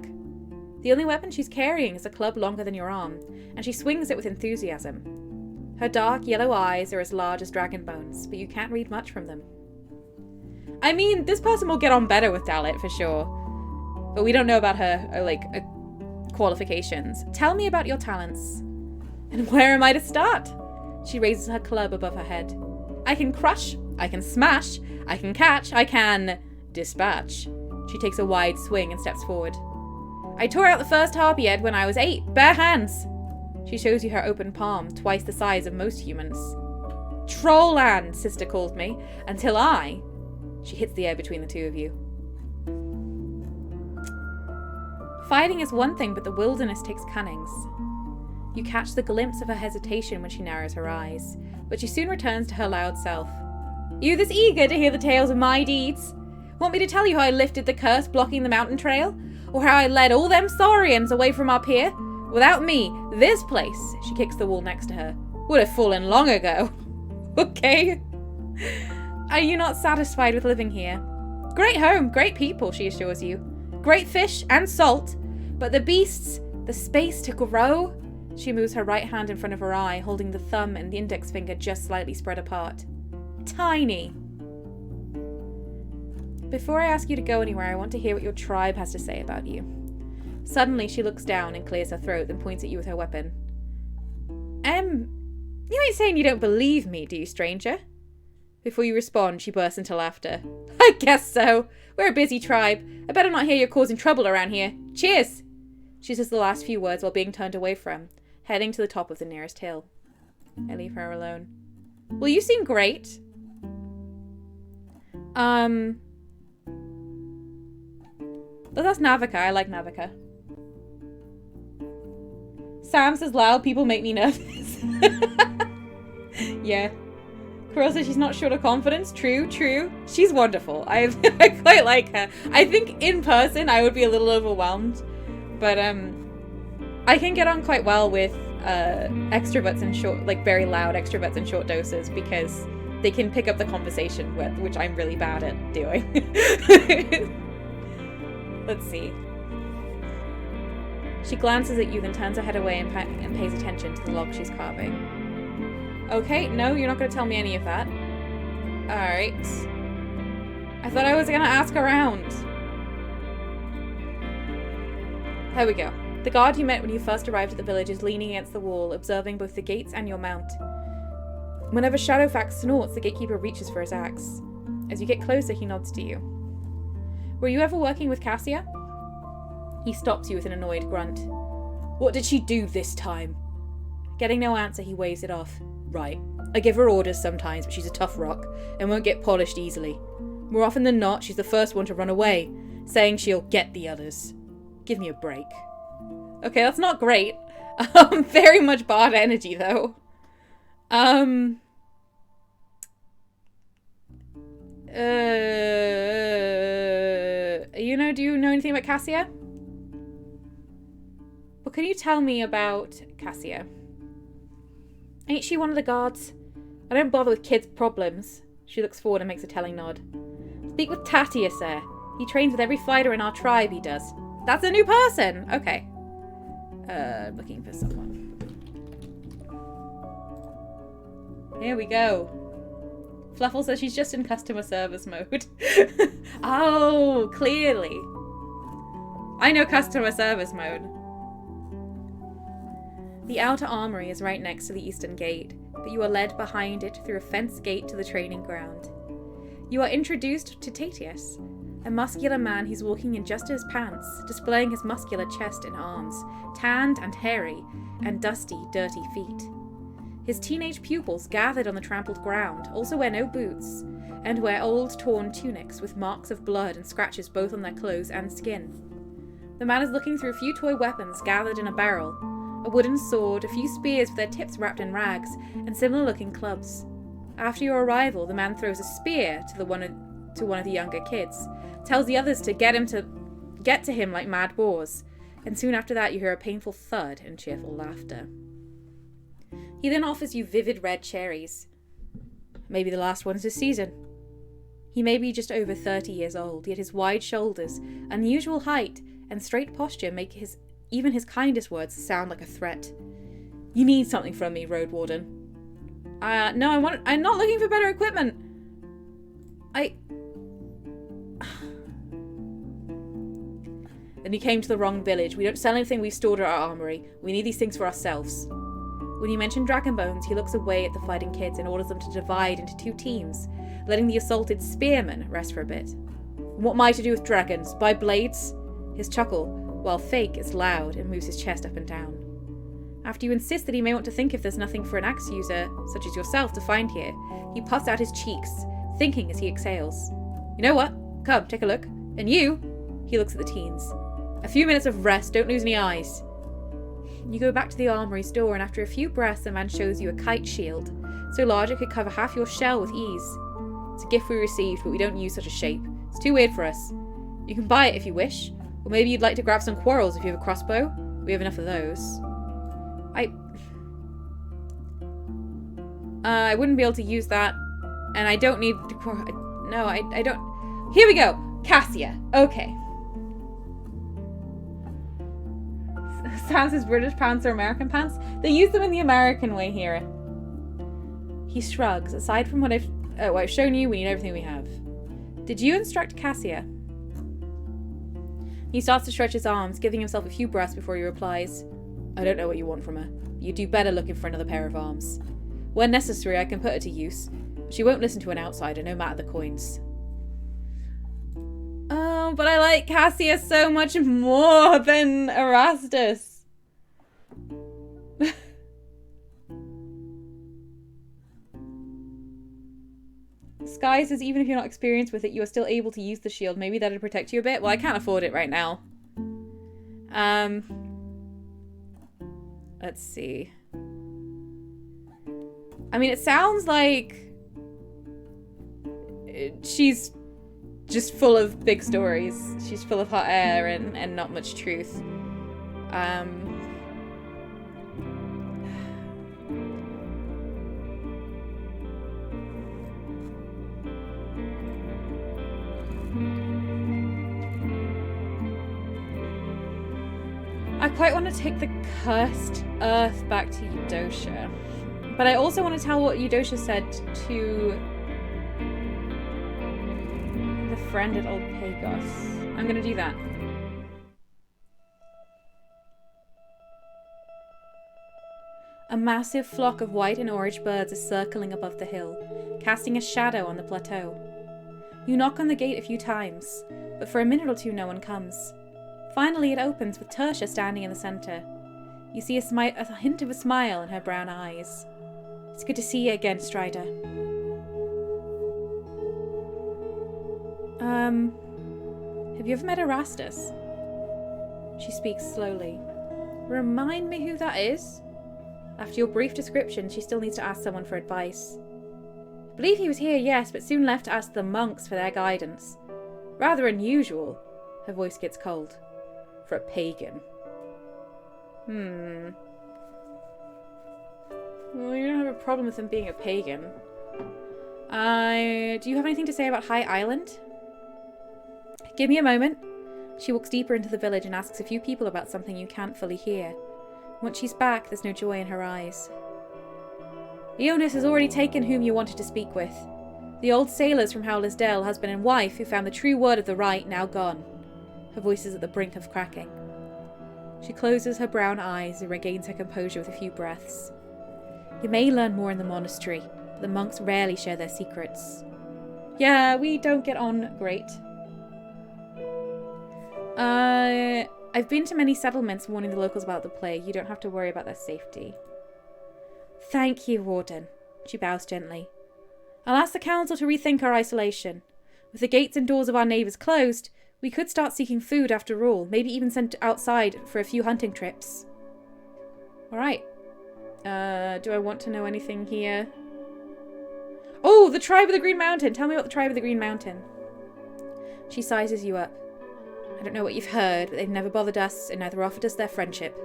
The only weapon she's carrying is a club longer than your arm, and she swings it with enthusiasm. Her dark yellow eyes are as large as dragon bones, but you can't read much from them. I mean, this person will get on better with Dalit for sure, but we don't know about her, qualifications. Tell me about your talents. And where am I to start? She raises her club above her head. I can crush, I can smash, I can catch, I can dispatch. She takes a wide swing and steps forward. I tore out the first harpy head when I was 8, bare hands. She shows you her open palm, twice the size of most humans. Trollland, sister called me, until I... She hits the air between the two of you. Fighting is one thing, but the wilderness takes cunnings. You catch the glimpse of her hesitation when she narrows her eyes, but she soon returns to her loud self. You this eager to hear the tales of my deeds? Want me to tell you how I lifted the curse blocking the mountain trail? Or how I led all them Saurians away from up here? Without me, this place, she kicks the wall next to her, would have fallen long ago. Okay. Are you not satisfied with living here? Great home, great people, she assures you. Great fish and salt, but the beasts, the space to grow. She moves her right hand in front of her eye, holding the thumb and the index finger just slightly spread apart. Tiny. Before I ask you to go anywhere, I want to hear what your tribe has to say about you. Suddenly, she looks down and clears her throat, then points at you with her weapon. You ain't saying you don't believe me, do you, stranger? Before you respond, she bursts into laughter. I guess so. We're a busy tribe. I better not hear you're causing trouble around here. Cheers! She says the last few words while being turned away from, heading to the top of the nearest hill. I leave her alone. Well, you seem great. That's Navika. I like Navika. Sam says loud people make me nervous. Yeah. Quirrell says she's not short of confidence. True, true. She's wonderful. I quite like her. I think in person I would be a little overwhelmed. But I can get on quite well with extroverts in short, like very loud extroverts in short doses, because they can pick up the conversation, which I'm really bad at doing. Let's see. She glances at you, then turns her head away and pays attention to the log she's carving. Okay, no, you're not going to tell me any of that. Alright. I thought I was going to ask around. Here we go. The guard you met when you first arrived at the village is leaning against the wall, observing both the gates and your mount. Whenever Shadowfax snorts, the gatekeeper reaches for his axe. As you get closer, he nods to you. Were you ever working with Cassia? He stops you with an annoyed grunt. What did she do this time? Getting no answer, he waves it off. Right. I give her orders sometimes, but she's a tough rock and won't get polished easily. More often than not, she's the first one to run away, saying she'll get the others. Give me a break. Okay, that's not great. Very much bard energy, though. Do you know anything about Cassia? What can you tell me about Cassia? Ain't she one of the guards? I don't bother with kids' problems. She looks forward and makes a telling nod. Speak with Tatia, sir. He trains with every fighter in our tribe, he does. That's a new person! Okay. Looking for someone. Here we go. Fluffle says she's just in customer service mode. Oh, clearly. I know customer service mode. The outer armory is right next to the eastern gate, but you are led behind it through a fenced gate to the training ground. You are introduced to Tatius, a muscular man who's walking in just his pants, displaying his muscular chest and arms, tanned and hairy, and dusty, dirty feet. His teenage pupils gathered on the trampled ground also wear no boots, and wear old torn tunics with marks of blood and scratches both on their clothes and skin. The man is looking through a few toy weapons gathered in a barrel, a wooden sword, a few spears with their tips wrapped in rags, and similar-looking clubs. After your arrival, the man throws a spear to one of the younger kids, tells the others to get to him like mad boars, and soon after that you hear a painful thud and cheerful laughter. He then offers you vivid red cherries. Maybe the last ones this season. He may be just over 30 years old, yet his wide shoulders, unusual height, and straight posture make even his kindest words sound like a threat. You need something from me, Roadwarden. No, I'm not looking for better equipment. Then you came to the wrong village. We don't sell anything we've stored at our armory. We need these things for ourselves. When you mention dragon bones, he looks away at the fighting kids and orders them to divide into 2 teams, letting the assaulted spearmen rest for a bit. What am I to do with dragons? Buy blades? His chuckle, while fake, is loud and moves his chest up and down. After you insist that he may want to think if there's nothing for an axe user, such as yourself, to find here, he puffs out his cheeks, thinking as he exhales. You know what? Come, take a look. And you? He looks at the teens. A few minutes of rest, don't lose any eyes. You go back to the armory's door, and after a few breaths, the man shows you a kite shield, so large it could cover half your shell with ease. It's a gift we received, but we don't use such a shape. It's too weird for us. You can buy it if you wish, or maybe you'd like to grab some quarrels if you have a crossbow. We have enough of those. I wouldn't be able to use that, and I don't need to no, I don't. Here we go! Cassia. Okay. Sam says British pants or American pants? They use them in the American way here. He shrugs. Aside from what I've shown you, we need everything we have. Did you instruct Cassia? He starts to stretch his arms, giving himself a few breaths before he replies, I don't know what you want from her. You'd do better looking for another pair of arms. When necessary, I can put her to use. She won't listen to an outsider, no matter the coins. Oh, but I like Cassia so much more than Erastus. Sky says even if you're not experienced with it, you are still able to use the shield. Maybe that'll protect you a bit. Well, I can't afford it right now. Let's see. I mean, it sounds like she's just full of big stories. She's full of hot air and not much truth. I quite want to take the cursed earth back to Eudosha. But I also want to tell what Eudosha said to the friend at Old Pagos. I'm going to do that. A massive flock of white and orange birds is circling above the hill, casting a shadow on the plateau. You knock on the gate a few times, but for a minute or two no one comes. Finally it opens with Tertia standing in the centre. You see a hint of a smile in her brown eyes. It's good to see you again, Strider. Have you ever met Erastus? She speaks slowly. Remind me who that is? After your brief description, she still needs to ask someone for advice. I believe he was here, yes, but soon left to ask the monks for their guidance. Rather unusual. Her voice gets cold. For a pagan. Well, you don't have a problem with him being a pagan. Do you have anything to say about High Island? Give me a moment. She walks deeper into the village and asks a few people about something you can't fully hear. Once she's back, there's no joy in her eyes. Eonis has already taken whom you wanted to speak with. The old sailors from Howler's Dell, husband and wife, who found the true word of the right, now gone. Her voice is at the brink of cracking. She closes her brown eyes and regains her composure with a few breaths. You may learn more in the monastery, but the monks rarely share their secrets. Yeah, we don't get on great. I've been to many settlements warning the locals about the plague. You don't have to worry about their safety. Thank you, Warden. She bows gently. I'll ask the council to rethink our isolation. With the gates and doors of our neighbours closed, we could start seeking food after all, maybe even sent outside for a few hunting trips. Alright. Do I want to know anything here? Oh, the Tribe of the Green Mountain! Tell me about the Tribe of the Green Mountain. She sizes you up. I don't know what you've heard, but they've never bothered us and neither offered us their friendship.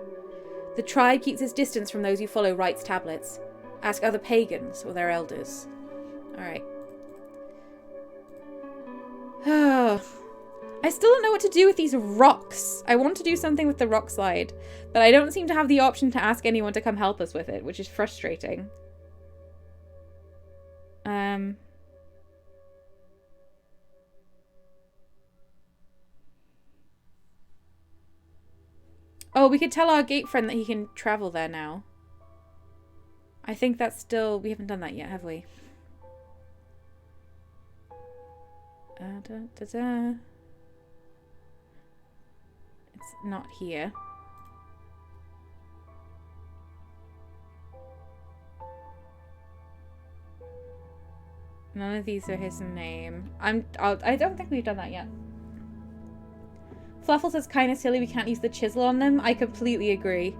The tribe keeps its distance from those who follow rites tablets. Ask other pagans or their elders. Alright. Oh. I still don't know what to do with these rocks. I want to do something with the rock slide, but I don't seem to have the option to ask anyone to come help us with it, which is frustrating. Oh, we could tell our gate friend that he can travel there now. I think that's still... We haven't done that yet, have we? It's not here. None of these are his name. I don't think we've done that yet. Fluffle says kinda silly we can't use the chisel on them. I completely agree.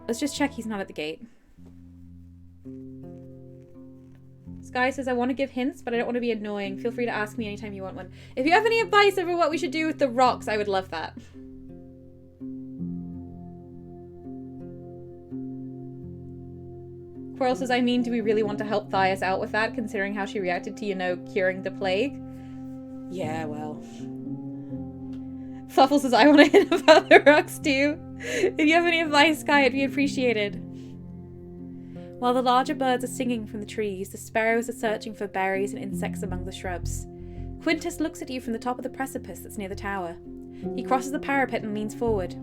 Let's just check he's not at the gate. Sky says, I want to give hints, but I don't want to be annoying. Feel free to ask me anytime you want one. If you have any advice over what we should do with the rocks, I would love that. Quarrel says, I mean, do we really want to help Thias out with that, considering how she reacted to, you know, curing the plague? Yeah, well... Fluffle says, I want to hint about the rocks too. If you have any advice, Sky, it'd be appreciated. While the larger birds are singing from the trees, the sparrows are searching for berries and insects among the shrubs. Quintus looks at you from the top of the precipice that's near the tower. He crosses the parapet and leans forward.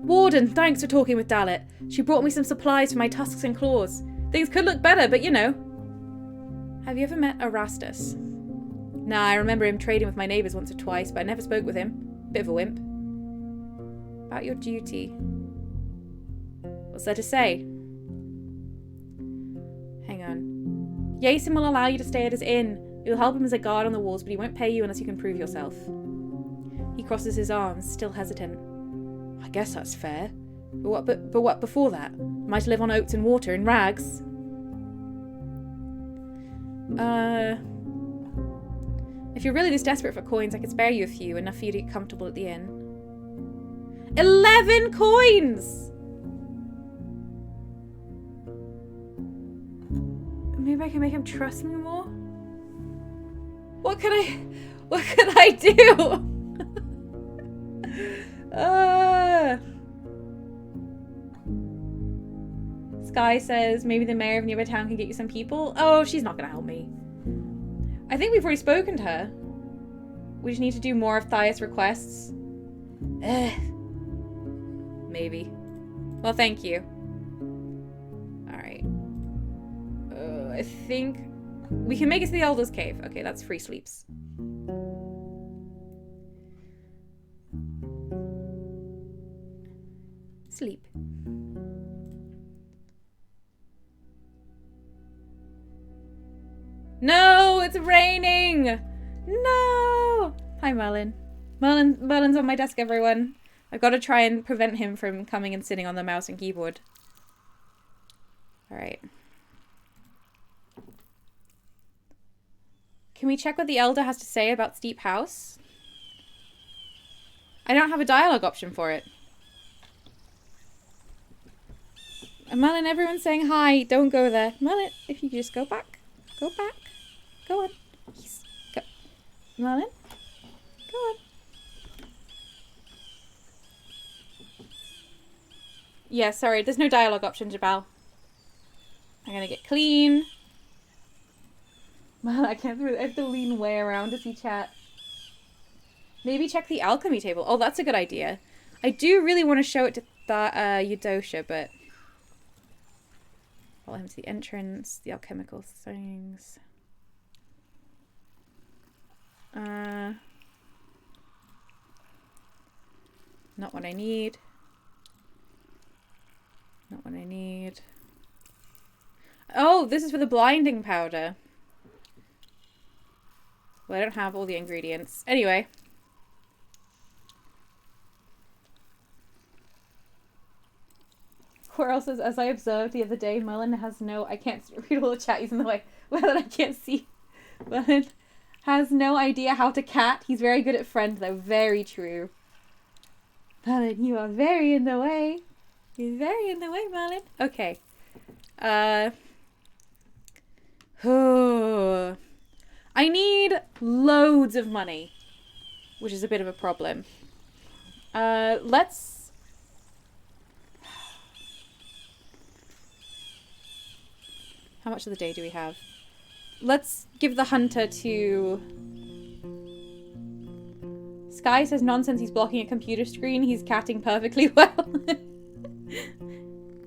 Warden, thanks for talking with Dalit. She brought me some supplies for my tusks and claws. Things could look better, but you know. Have you ever met Erastus? Nah, I remember him trading with my neighbours once or twice, but I never spoke with him. Bit of a wimp. About your duty. What's there to say? Hang on. Yason will allow you to stay at his inn. You'll help him as a guard on the walls, but he won't pay you unless you can prove yourself. He crosses his arms, still hesitant. I guess that's fair. But what before that? Am I to live on oats and water in rags? If you're really this desperate for coins, I could spare you a few, enough for you to get comfortable at the inn. 11 coins! Maybe I can make him trust me more? What could I do? Sky says, maybe the mayor of nearby town can get you some people. Oh, she's not gonna help me. I think we've already spoken to her. We just need to do more of Thias' requests. Maybe. Well, thank you. Alright. I think we can make it to the Elder's Cave. Okay, that's free sleeps. Sleep. No, it's raining! No! Hi, Merlin. Merlin's on my desk, everyone. I've got to try and prevent him from coming and sitting on the mouse and keyboard. Alright. Can we check what the Elder has to say about Steep House? I don't have a dialogue option for it. Merlin, everyone's saying hi. Don't go there. Merlin, if you could just go back. Go back. Go on. Go. Merlin? Go on. Yeah, sorry. There's no dialogue option, Jabal. I'm gonna get clean. Man, I can't. I have to lean way around to see chat. Maybe check the alchemy table. Oh, that's a good idea. I do really want to show it to Eudosha, but... follow him to the entrance. The alchemical things. Not what I need. Not what I need. Oh, this is for the blinding powder. Well, I don't have all the ingredients. Anyway. Quirrell says, as I observed the other day, Merlin has no... I can't read all the chat, he's in the way. Well, I can't see. Merlin has no idea how to cat. He's very good at friend, though. Very true. Merlin, you are very in the way. You're very in the way, Merlin. Okay. I need loads of money, which is a bit of a problem. Let's... How much of the day do we have? Let's give the hunter to... Sky says nonsense, he's blocking a computer screen. He's catting perfectly well.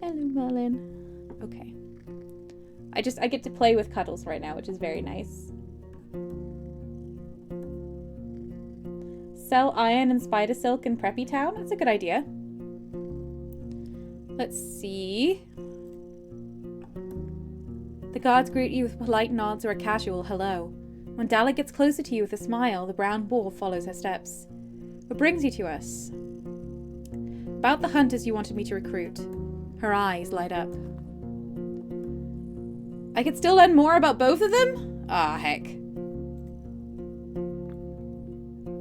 Hello, Merlin. Okay. I get to play with Cuddles right now, which is very nice. Sell iron and spider silk in Preppy Town? That's a good idea. Let's see. The guards greet you with polite nods or a casual hello. When Dalla gets closer to you with a smile, the brown wolf follows her steps. What brings you to us? About the hunters you wanted me to recruit. Her eyes light up. I could still learn more about both of them? Ah, heck.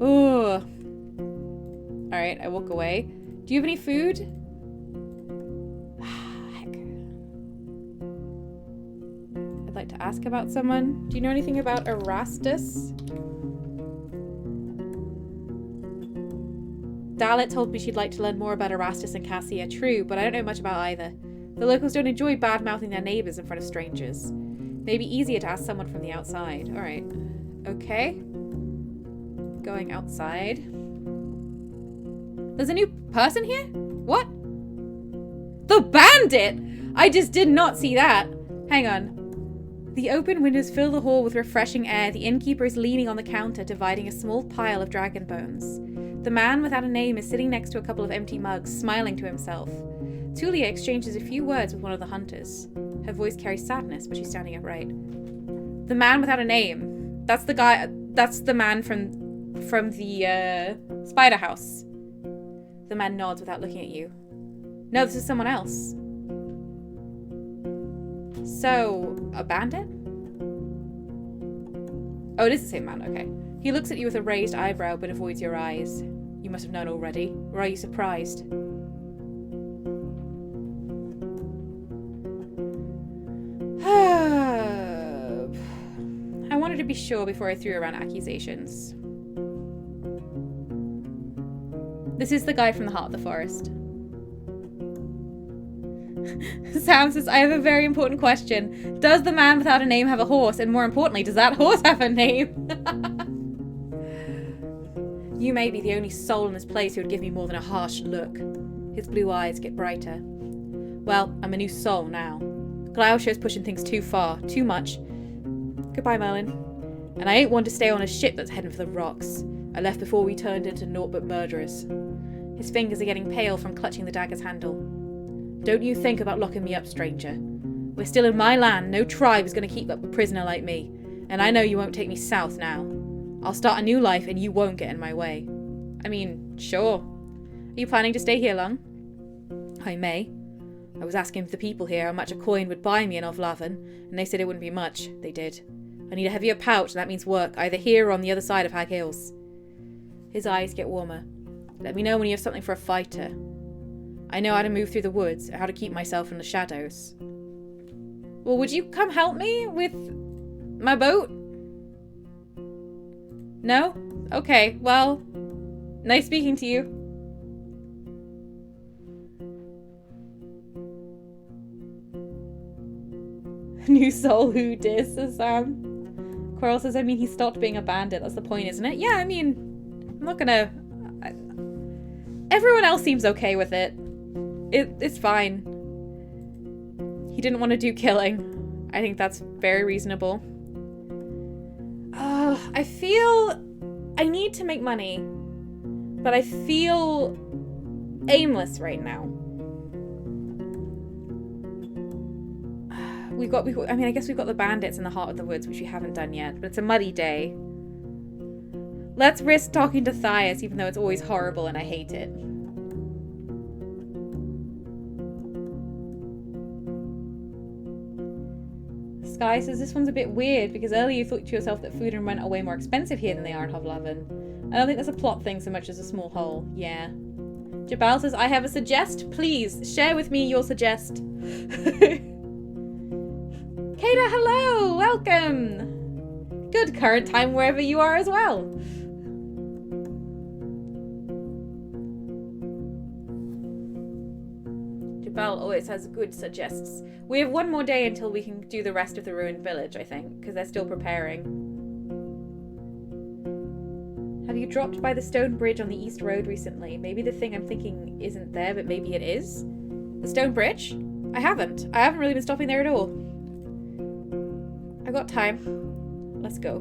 Ooh. Alright, I walk away. Do you have any food? Heck. I'd like to ask about someone. Do you know anything about Erastus? Dalit told me she'd like to learn more about Erastus and Cassia. True, but I don't know much about either. The locals don't enjoy bad-mouthing their neighbours in front of strangers. Maybe easier to ask someone from the outside. Alright. Okay. Going outside. There's a new person here? What? The bandit! I just did not see that. Hang on. The open windows fill the hall with refreshing air. The innkeeper is leaning on the counter, dividing a small pile of dragon bones. The man without a name is sitting next to a couple of empty mugs, smiling to himself. Tulia exchanges a few words with one of the hunters. Her voice carries sadness, but she's standing upright. The man without a name. That's the guy. That's the man from the spider house. The man nods without looking at you. No, this is someone else. So, a bandit? Oh, it is the same man, okay. He looks at you with a raised eyebrow but avoids your eyes. You must have known already. Or are you surprised? I wanted to be sure before I threw around accusations. This is the guy from the heart of the forest. Sam says, I have a very important question. Does the man without a name have a horse? And more importantly, does that horse have a name? You may be the only soul in this place who would give me more than a harsh look. His blue eyes get brighter. Well, I'm a new soul now. Gloucester's pushing things too far, too much. Goodbye, Merlin. And I ain't one to stay on a ship that's heading for the rocks. I left before we turned into naught but murderers. His fingers are getting pale from clutching the dagger's handle. Don't you think about locking me up, stranger. We're still in my land. No tribe is going to keep up a prisoner like me. And I know you won't take me south now. I'll start a new life and you won't get in my way. I mean, sure. Are you planning to stay here long? I may. I was asking the people here how much a coin would buy me in Ovlavon, and they said it wouldn't be much. They did. I need a heavier pouch, and that means work, either here or on the other side of Hag Hills. His eyes get warmer. Let me know when you have something for a fighter. I know how to move through the woods, how to keep myself in the shadows. Well, would you come help me with my boat? No? Okay, well, nice speaking to you. New soul who dis, says Sam. Coral says, I mean, he stopped being a bandit. That's the point, isn't it? Yeah, I mean, I'm not gonna... Everyone else seems okay with it. It's fine. He didn't want to do killing. I think that's very reasonable. I feel... I need to make money. But I feel aimless right now. I guess we've got the bandits in the heart of the woods, which we haven't done yet, but it's a muddy day. Let's risk talking to Thias, even though it's always horrible and I hate it. Sky says, this one's a bit weird, because earlier you thought to yourself that food and rent are way more expensive here than they are in Hovlavon. I don't think that's a plot thing so much as a small hole. Yeah. Jabal says, I have a suggest. Please, share with me your suggest. Kata, hello! Welcome! Good current time wherever you are as well. Jabal always has good suggests. We have one more day until we can do the rest of the ruined village, I think, because they're still preparing. Have you dropped by the stone bridge on the East Road recently? Maybe the thing I'm thinking isn't there, but maybe it is? The stone bridge? I haven't. I haven't really been stopping there at all. I got time. Let's go.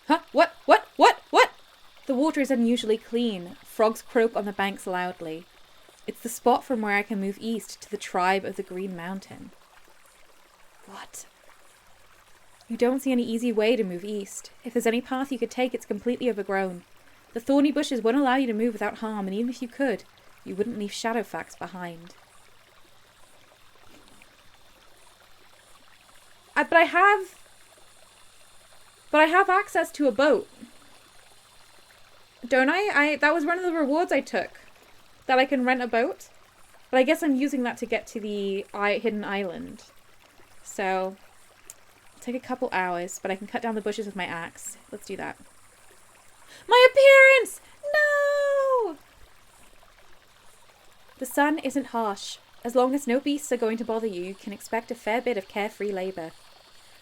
Huh? What? The water is unusually clean. Frogs croak on the banks loudly. It's the spot from where I can move east to the tribe of the Green Mountain. What? You don't see any easy way to move east. If there's any path you could take, it's completely overgrown. The thorny bushes won't allow you to move without harm, and even if you could, you wouldn't leave Shadowfax behind. But I have access to a boat. Don't I? That was one of the rewards I took. That I can rent a boat. But I guess I'm using that to get to the hidden island. So, it'll take a couple hours, but I can cut down the bushes with my axe. Let's do that. My appearance! No! The sun isn't harsh. As long as no beasts are going to bother you, you can expect a fair bit of carefree labour.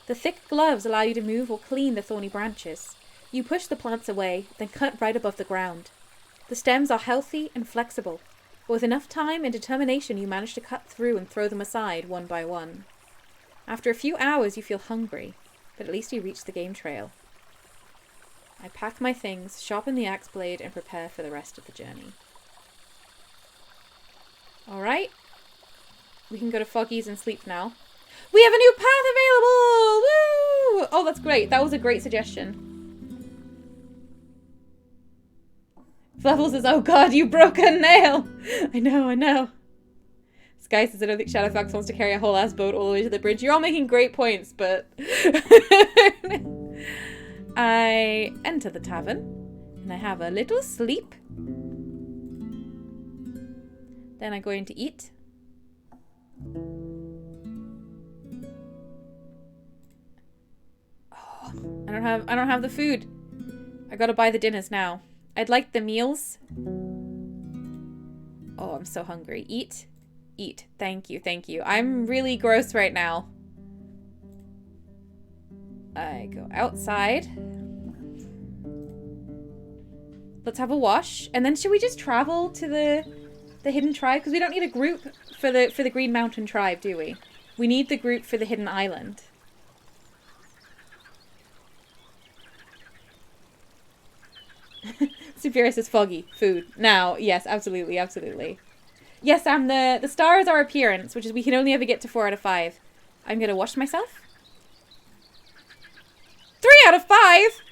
The thick gloves allow you to move or clean the thorny branches. You push the plants away, then cut right above the ground. The stems are healthy and flexible, but with enough time and determination you manage to cut through and throw them aside one by one. After a few hours you feel hungry, but at least you reach the game trail. I pack my things, sharpen the axe blade, and prepare for the rest of the journey. Alright. We can go to Foggy's and sleep now. We have a new path available! Woo! Oh, that's great. That was a great suggestion. Fluffle says, oh god, you broke a nail! I know. Sky says, I don't think Shadowfax wants to carry a whole ass boat all the way to the bridge. You're all making great points, but... I enter the tavern, and I have a little sleep. Then I'm going to eat. Oh, I don't have the food. I gotta buy the dinners now. I'd like the meals. Oh, I'm so hungry. Eat. Eat. Thank you, thank you. I'm really gross right now. I go outside. Let's have a wash. And then should we just travel to the hidden tribe? Because we don't need a group for the Green Mountain tribe, do we? We need the group for the hidden island. Superior says foggy. Food. Now, yes, absolutely, absolutely. Yes, Sam, the star is our appearance, which is we can only ever get to 4 out of 5. I'm gonna wash myself. 3 out of 5?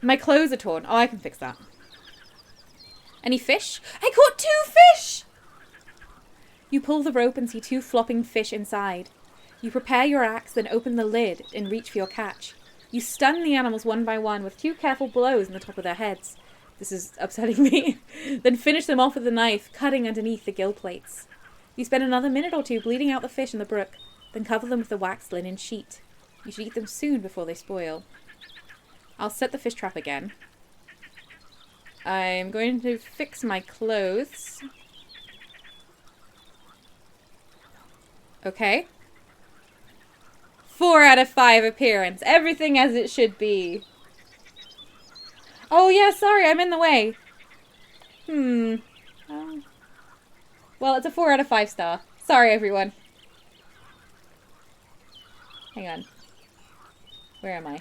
My clothes are torn. Oh, I can fix that. Any fish? I caught 2 fish! You pull the rope and see 2 flopping fish inside. You prepare your axe, then open the lid and reach for your catch. You stun the animals one by one with 2 careful blows in the top of their heads. This is upsetting me. Then finish them off with a knife, cutting underneath the gill plates. You spend another minute or 2 bleeding out the fish in the brook, then cover them with the waxed linen sheet. You should eat them soon before they spoil. I'll set the fish trap again. I'm going to fix my clothes. Okay. 4 out of 5 appearance. Everything as it should be. Oh yeah, sorry, I'm in the way. Well, it's a 4 out of 5 star. Sorry, everyone. Hang on. Where am I?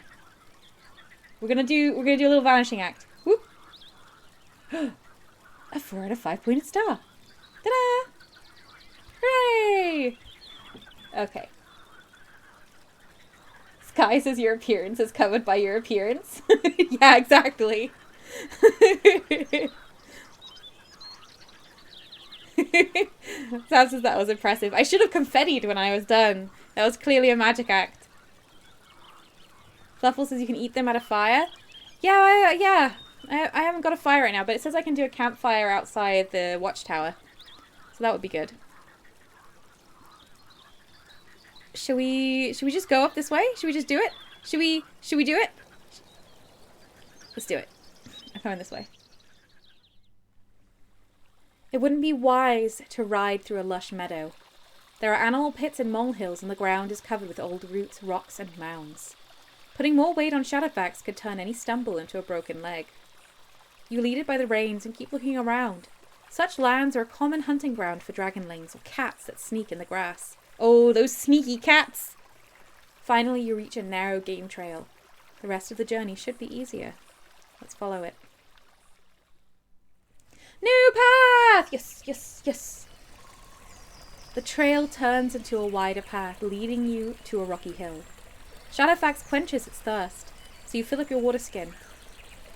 We're gonna do a little vanishing act. Whoop. A 4 out of 5 pointed star. Ta-da! Hooray! Okay. Sky says your appearance is covered by your appearance. Yeah, exactly. Sam says that was impressive. I should have confettied when I was done. That was clearly a magic act. Fluffle says you can eat them at a fire. Yeah, I haven't got a fire right now, but it says I can do a campfire outside the watchtower. So that would be good. Should we just go up this way? Should we just do it? Should we do it? Let's do it. I'm coming this way. It wouldn't be wise to ride through a lush meadow. There are animal pits and molehills, and the ground is covered with old roots, rocks, and mounds. Putting more weight on Shadowfax could turn any stumble into a broken leg. You lead it by the reins and keep looking around. Such lands are a common hunting ground for dragonlings or cats that sneak in the grass. Oh, those sneaky cats! Finally, you reach a narrow game trail. The rest of the journey should be easier. Let's follow it. New path! Yes, yes, yes! The trail turns into a wider path, leading you to a rocky hill. Shadowfax quenches its thirst, so you fill up your water skin.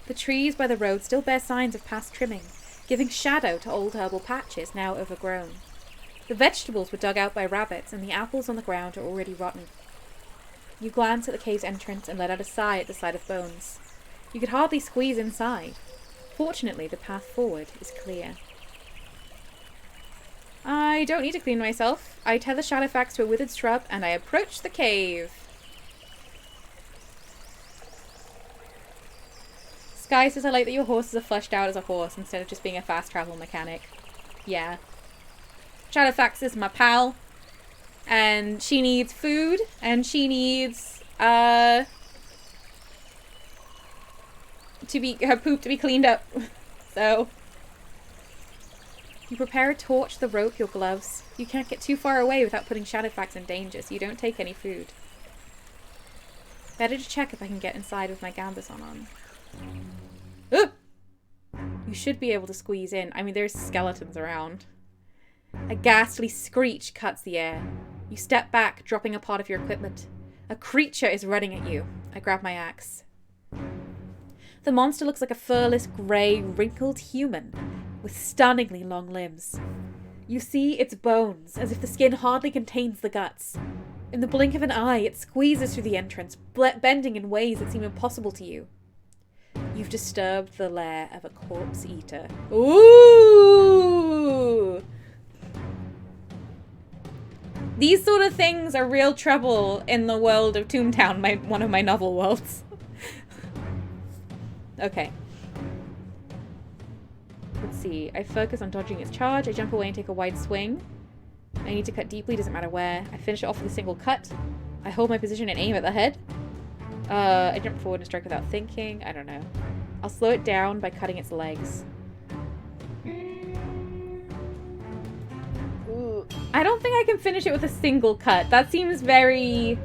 The trees by the road still bear signs of past trimming, giving shadow to old herbal patches now overgrown. The vegetables were dug out by rabbits, and the apples on the ground are already rotten. You glance at the cave's entrance and let out a sigh at the sight of bones. You could hardly squeeze inside. Fortunately, the path forward is clear. I don't need to clean myself. I tether Shadowfax to a withered shrub, and I approach the cave. Sky says I like that your horses are fleshed out as a horse instead of just being a fast travel mechanic. Yeah. Shadowfax is my pal. And she needs food. And she needs, her poop to be cleaned up. So. You prepare a torch, the rope, your gloves. You can't get too far away without putting Shadowfax in danger, so you don't take any food. Better to check if I can get inside with my gambeson on. Ugh! You should be able to squeeze in. I mean, there's skeletons around. A ghastly screech cuts the air. You step back, dropping a part of your equipment. A creature is running at you. I grab my axe. The monster looks like a furless, grey, wrinkled human with stunningly long limbs. You see its bones, as if the skin hardly contains the guts. In the blink of an eye, it squeezes through the entrance, bending in ways that seem impossible to you. You've disturbed the lair of a corpse eater. Ooh! These sort of things are real trouble in the world of Toontown, one of my novel worlds. Okay. Let's see. I focus on dodging its charge. I jump away and take a wide swing. I need to cut deeply, doesn't matter where. I finish it off with a single cut. I hold my position and aim at the head. I jump forward and strike without thinking. I don't know. I'll slow it down by cutting its legs. Ooh. I don't think I can finish it with a single cut. That seems very...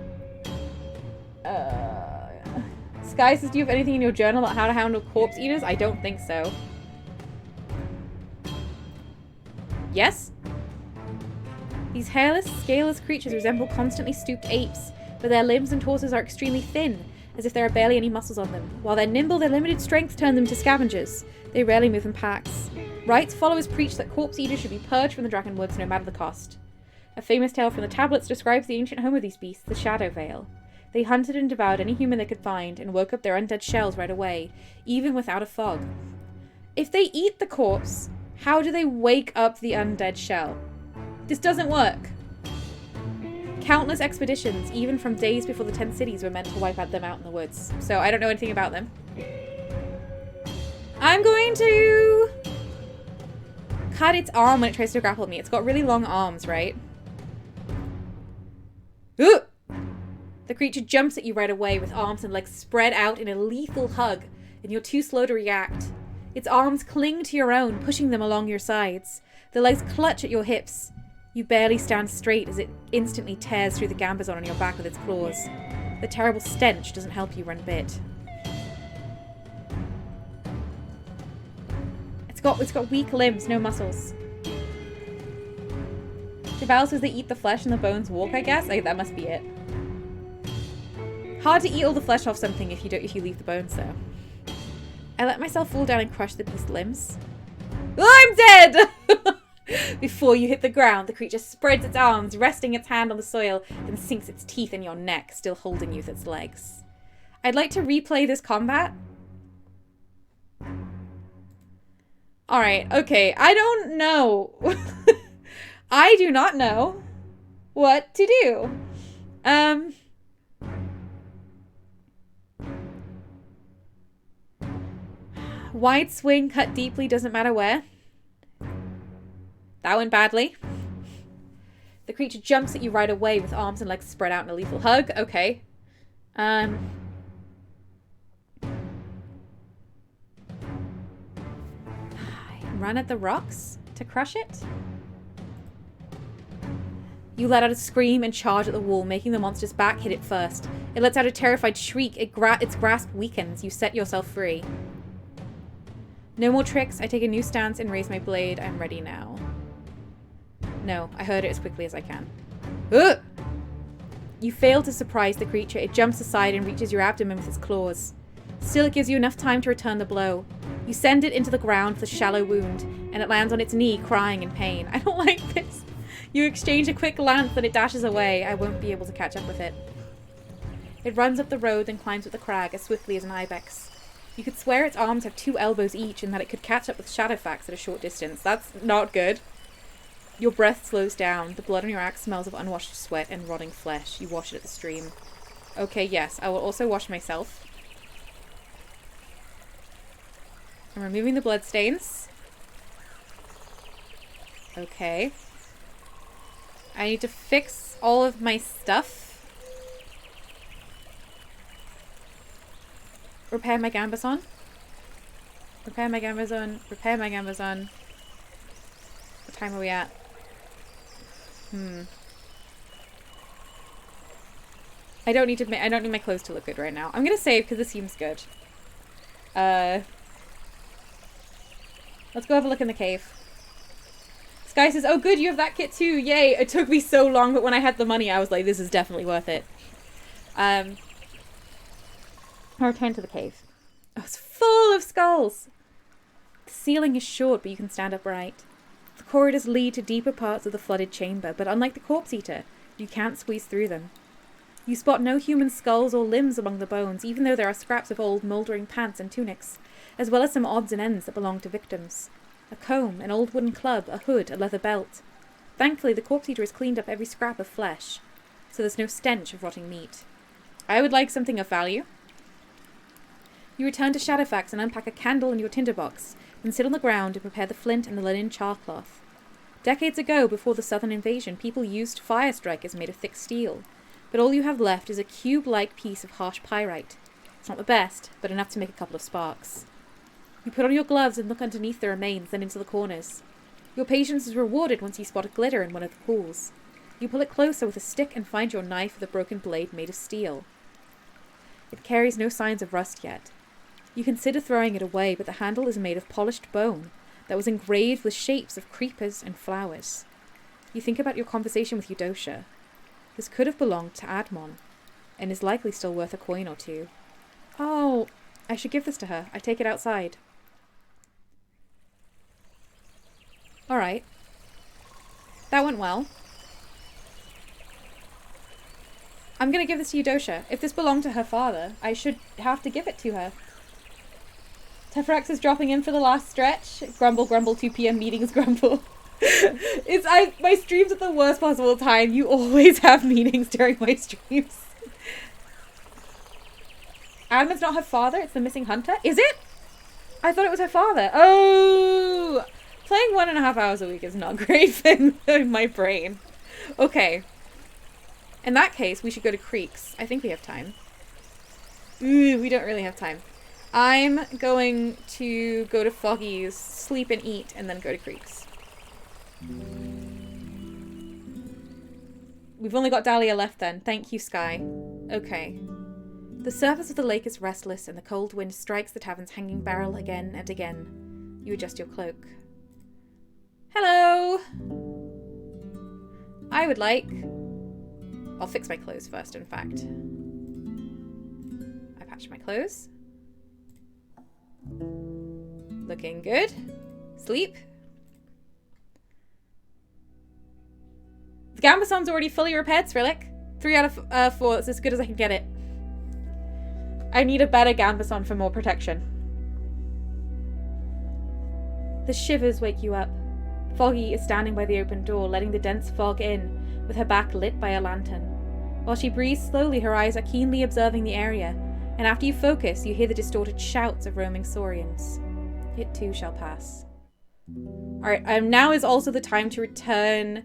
Sky says, do you have anything in your journal about how to handle corpse eaters? I don't think so. Yes? These hairless, scaleless creatures resemble constantly stooped apes, but their limbs and torsos are extremely thin, as if there are barely any muscles on them. While they're nimble, their limited strength turns them to scavengers. They rarely move in packs. Right's followers preach that corpse eaters should be purged from the Dragon Woods no matter the cost. A famous tale from the tablets describes the ancient home of these beasts, the Shadow Vale. They hunted and devoured any human they could find, and woke up their undead shells right away, even without a fog. If they eat the corpse, how do they wake up the undead shell? This doesn't work. Countless expeditions, even from days before the 10 cities, were meant to wipe them out in the woods. So I don't know anything about them. I'm going to cut its arm when it tries to grapple me. It's got really long arms, right? Ooh! The creature jumps at you right away with arms and legs spread out in a lethal hug, and you're too slow to react. Its arms cling to your own, pushing them along your sides. The legs clutch at your hips. You barely stand straight as it instantly tears through the gambazon on your back with its claws. The terrible stench doesn't help you one bit. It's got weak limbs, no muscles. Cheval says they eat the flesh and the bones walk, I guess? That must be it. Hard to eat all the flesh off something if you leave the bones there. I let myself fall down and crush the beast's limbs. Oh, I'm dead! Before you hit the ground, the creature spreads its arms, resting its hand on the soil, then sinks its teeth in your neck, still holding you with its legs. I'd like to replay this combat. Alright, okay. I don't know. I do not know what to do. Wide swing, cut deeply, doesn't matter where. That went badly. The creature jumps at you right away with arms and legs spread out in a lethal hug. Okay. Run at the rocks to crush it. You let out a scream and charge at the wall, making the monster's back hit it first. It lets out a terrified shriek. Its grasp weakens. You set yourself free. No more tricks. I take a new stance and raise my blade. I'm ready now. No, I heard it as quickly as I can. Ugh! You fail to surprise the creature. It jumps aside and reaches your abdomen with its claws. Still, it gives you enough time to return the blow. You send it into the ground with a shallow wound, and it lands on its knee, crying in pain. I don't like this. You exchange a quick glance, and it dashes away. I won't be able to catch up with it. It runs up the road and climbs up the crag as swiftly as an ibex. You could swear its arms have 2 elbows each and that it could catch up with Shadowfax at a short distance. That's not good. Your breath slows down. The blood on your axe smells of unwashed sweat and rotting flesh. You wash it at the stream. Okay, yes. I will also wash myself. I'm removing the blood stains. Okay. I need to fix all of my stuff. Repair my gambazon. Repair my gambazon. Repair my gambazon. What time are we at? I don't need my clothes to look good right now. I'm gonna save because this seems good. Let's go have a look in the cave. Sky says, oh good, you have that kit too. Yay. It took me so long, but when I had the money, I was like, this is definitely worth it. I'll return to the cave. Oh, it's full full of skulls. The ceiling is short, but you can stand upright. The corridors lead to deeper parts of the flooded chamber, but unlike the corpse eater, you can't squeeze through them. You spot no human skulls or limbs among the bones, even though there are scraps of old, mouldering pants and tunics, as well as some odds and ends that belong to victims. A comb, an old wooden club, a hood, a leather belt. Thankfully, the corpse eater has cleaned up every scrap of flesh, so there's no stench of rotting meat. I would like something of value. You return to Shadowfax and unpack a candle in your tinderbox, then sit on the ground and prepare the flint and the linen charcloth. Decades ago, before the southern invasion, people used fire strikers made of thick steel, but all you have left is a cube-like piece of harsh pyrite. It's not the best, but enough to make a couple of sparks. You put on your gloves and look underneath the remains, then into the corners. Your patience is rewarded once you spot a glitter in one of the pools. You pull it closer with a stick and find your knife with a broken blade made of steel. It carries no signs of rust yet. You consider throwing it away, but the handle is made of polished bone that was engraved with shapes of creepers and flowers. You think about your conversation with Eudocia. This could have belonged to Admon, and is likely still worth a coin or two. Oh, I should give this to her. I take it outside. Alright. That went well. I'm going to give this to Eudocia. If this belonged to her father, I should have to give it to her. Tefrax is dropping in for the last stretch. Grumble, grumble, 2 p.m. meetings, grumble. My streams at the worst possible time. You always have meetings during my streams. Adam's not her father, it's the missing hunter. Is it? I thought it was her father. Oh! Playing 1.5 hours a week is not great for my brain. Okay. In that case, we should go to Creeks. I think we have time. Ooh, we don't really have time. I'm going to go to Foggy's, sleep and eat, and then go to Creeks. We've only got Dahlia left then. Thank you, Sky. Okay. The surface of the lake is restless, and the cold wind strikes the tavern's hanging barrel again and again. You adjust your cloak. Hello! I would like... I'll fix my clothes first, in fact. I patch my clothes. Looking good. Sleep. The Gambason's already fully repaired, Srillik. 3 out of 4. It's as good as I can get it. I need a better Gambason for more protection. The shivers wake you up. Foggy is standing by the open door, letting the dense fog in, with her back lit by a lantern. While she breathes slowly, her eyes are keenly observing the area, and after you focus, you hear the distorted shouts of roaming Saurians. It too shall pass. Alright, now is also the time to return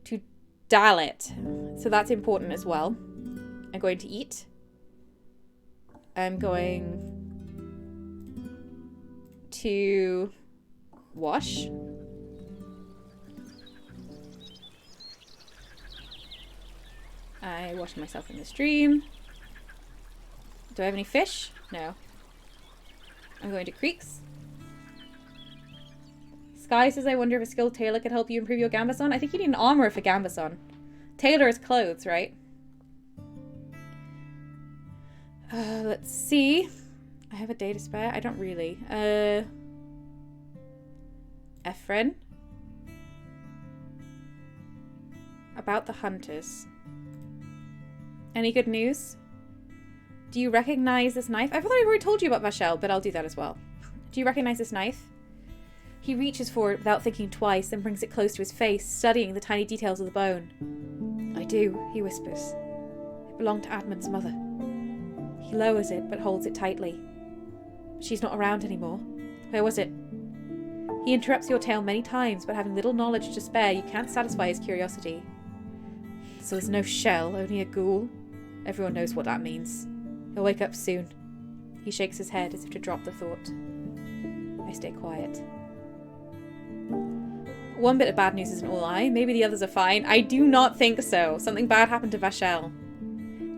to Dalit. So that's important as well. I'm going to eat. I'm going to wash. I wash myself in the stream. Do I have any fish? No. I'm going to Creeks. Sky says, I wonder if a skilled tailor could help you improve your Gambason. I think you need an armor for Gambason. Tailor is clothes, right? Let's see. I have a day to spare. I don't really. Ephraim. About the hunters. Any good news? Do you recognize this knife? I thought I'd already told you about Vashel, but I'll do that as well. Do you recognize this knife? He reaches for it without thinking twice, then brings it close to his face, studying the tiny details of the bone. I do, he whispers. It belonged to Admon's mother. He lowers it, but holds it tightly. She's not around anymore. Where was it? He interrupts your tale many times, but having little knowledge to spare, you can't satisfy his curiosity. So there's no shell, only a ghoul? Everyone knows what that means. He'll wake up soon. He shakes his head as if to drop the thought. I stay quiet. One bit of bad news isn't all I. Maybe the others are fine. I do not think so. Something bad happened to Vashel.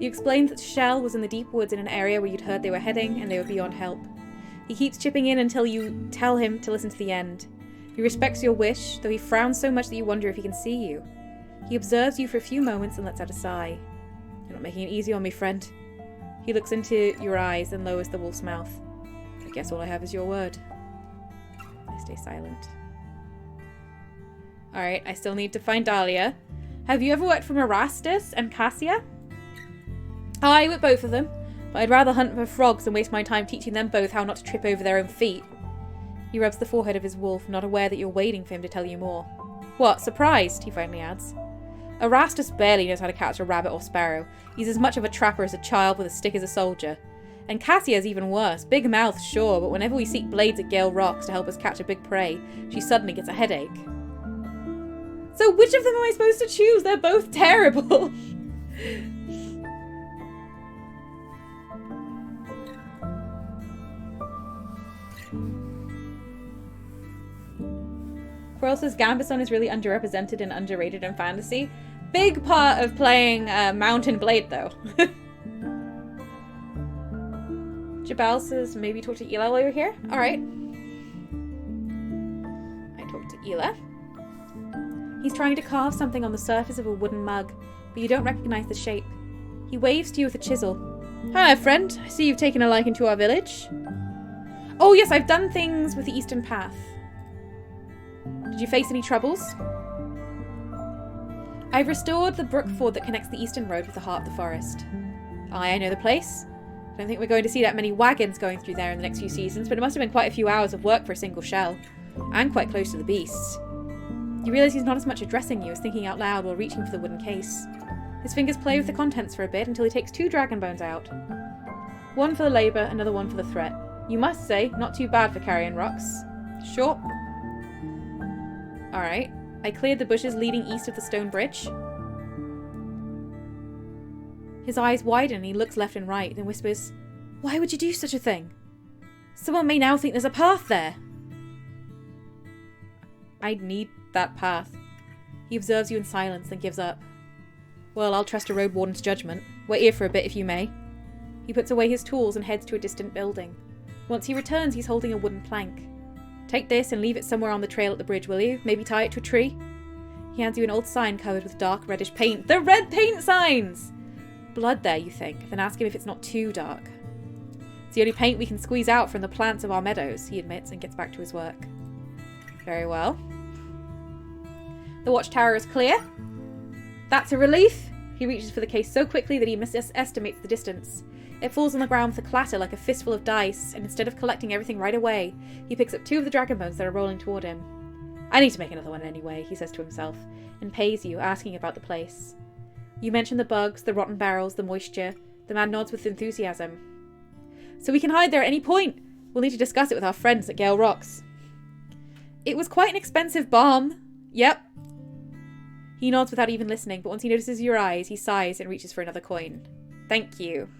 You explained that Shell was in the deep woods in an area where you'd heard they were heading and they were beyond help. He keeps chipping in until you tell him to listen to the end. He respects your wish, though he frowns so much that you wonder if he can see you. He observes you for a few moments and lets out a sigh. You're not making it easy on me, friend. He looks into your eyes and lowers the wolf's mouth. guess all I have is your word. I stay silent. Alright, I still need to find Dahlia. Have you ever worked for Erastus and Cassia? Aye, with both of them. But I'd rather hunt for frogs than waste my time teaching them both how not to trip over their own feet. He rubs the forehead of his wolf, not aware that you're waiting for him to tell you more. What, surprised? He finally adds. Erastus barely knows how to catch a rabbit or sparrow. He's as much of a trapper as a child with a stick as a soldier. And Cassia's even worse. Big mouth, sure, but whenever we seek blades at Gale Rocks to help us catch a big prey, she suddenly gets a headache. So which of them am I supposed to choose? They're both terrible. Quirrell says Gambison is really underrepresented and underrated in fantasy. Big part of playing Mountain Blade, though. Jabal says maybe talk to Ela while you're here. Alright. I talk to Ela. He's trying to carve something on the surface of a wooden mug, but you don't recognize the shape. He waves to you with a chisel. Hello, friend. I see you've taken a liking to our village. Oh yes, I've done things with the Eastern Path. Did you face any troubles? I've restored the brook ford that connects the eastern road with the heart of the forest. Aye, I know the place. I don't think we're going to see that many wagons going through there in the next few seasons, but it must have been quite a few hours of work for a single shell. And quite close to the beasts. You realise he's not as much addressing you as thinking out loud while reaching for the wooden case. His fingers play with the contents for a bit until he takes 2 dragon bones out. One for the labour, another one for the threat. You must say, not too bad for carrying rocks. Sure. Alright. I cleared the bushes leading east of the stone bridge. His eyes widen and he looks left and right, then whispers, Why would you do such a thing? Someone may now think there's a path there. I need that path. He observes you in silence, then gives up. Well, I'll trust a Roadwarden's judgment. Wait here for a bit if you may. He puts away his tools and heads to a distant building. Once he returns, he's holding a wooden plank. Take this and leave it somewhere on the trail at the bridge, will you? Maybe tie it to a tree? He hands you an old sign covered with dark reddish paint. The red paint signs! Blood there, you think. Then ask him if it's not too dark. It's the only paint we can squeeze out from the plants of our meadows, he admits and gets back to his work. Very well. The watchtower is clear. That's a relief. He reaches for the case so quickly that he misestimates the distance. It falls on the ground with a clatter like a fistful of dice, and instead of collecting everything right away, he picks up 2 of the dragon bones that are rolling toward him. I need to make another one anyway, he says to himself, and pays you, asking about the place. You mention the bugs, the rotten barrels, the moisture. The man nods with enthusiasm. So we can hide there at any point. We'll need to discuss it with our friends at Gale Rocks. It was quite an expensive bomb. Yep. He nods without even listening, but once he notices your eyes, he sighs and reaches for another coin. Thank you.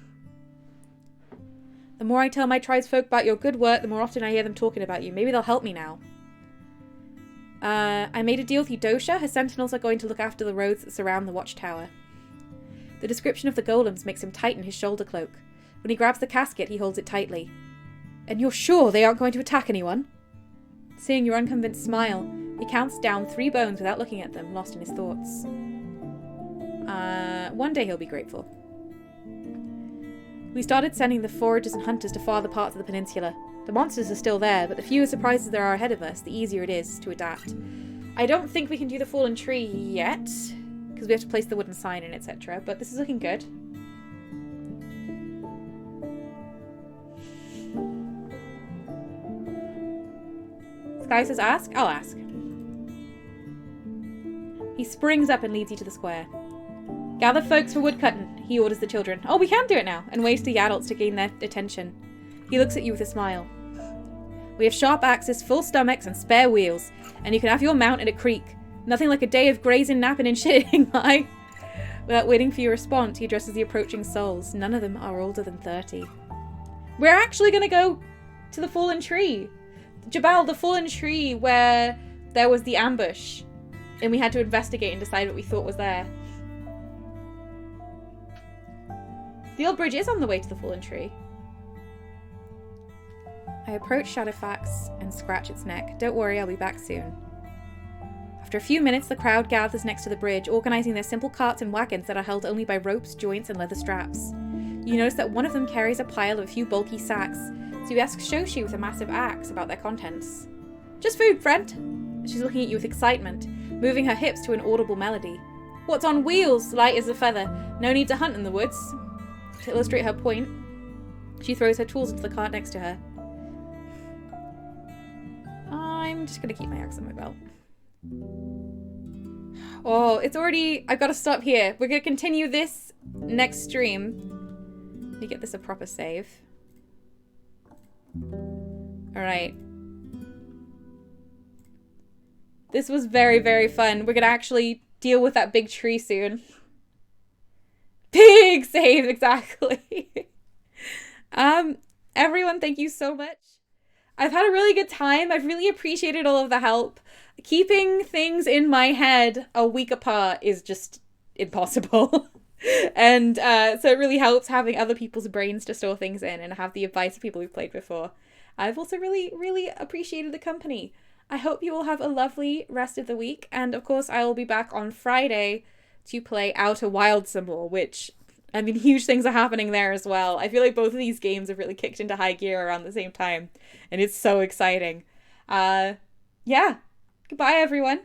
The more I tell my tribesfolk about your good work, the more often I hear them talking about you. Maybe they'll help me now. I made a deal with Eudosha. Her sentinels are going to look after the roads that surround the watchtower. The description of the golems makes him tighten his shoulder cloak. When he grabs the casket, he holds it tightly. And you're sure they aren't going to attack anyone? Seeing your unconvinced smile, he counts down 3 bones without looking at them, lost in his thoughts. One day he'll be grateful. We started sending the foragers and hunters to farther parts of the peninsula. The monsters are still there, but the fewer surprises there are ahead of us, the easier it is to adapt. I don't think we can do the fallen tree yet, because we have to place the wooden sign in, etc., but this is looking good. Sky says ask? I'll ask. He springs up and leads you to the square. Gather folks for woodcutting, he orders the children. Oh, we can do it now, and waves to the adults to gain their attention. He looks at you with a smile. We have sharp axes, full stomachs, and spare wheels, and you can have your mount at a creek. Nothing like a day of grazing, napping, and shitting, aye? Without waiting for your response, he addresses the approaching souls. None of them are older than 30. We're actually going to go to the fallen tree. Jabal, the fallen tree where there was the ambush, and we had to investigate and decide what we thought was there. The old bridge is on the way to the fallen tree. I approach Shadowfax and scratch its neck. Don't worry, I'll be back soon. After a few minutes, the crowd gathers next to the bridge, organising their simple carts and wagons that are held only by ropes, joints, and leather straps. You notice that one of them carries a pile of a few bulky sacks, So you ask Shoshi with a massive axe about their contents. Just food, friend. She's looking at you with excitement, moving her hips to an audible melody. What's on wheels? Light as a feather. No need to hunt in the woods. To illustrate her point, she throws her tools into the cart next to her. I'm just gonna keep my axe on my belt. Oh, it's already... I've got to stop here. We're gonna continue this next stream. Let me get this a proper save. Alright. This was very, very fun. We're gonna actually deal with that big tree soon. Big save, exactly. Everyone, thank you so much. I've had a really good time. I've really appreciated all of the help. Keeping things in my head a week apart is just impossible. And so it really helps having other people's brains to store things in and have the advice of people who've played before. I've also really, really appreciated the company. I hope you all have a lovely rest of the week. And of course, I will be back on Friday to play Outer Wilds some more, which, I mean, huge things are happening there as well. I feel like both of these games have really kicked into high gear around the same time. And it's so exciting. Yeah. Goodbye, everyone.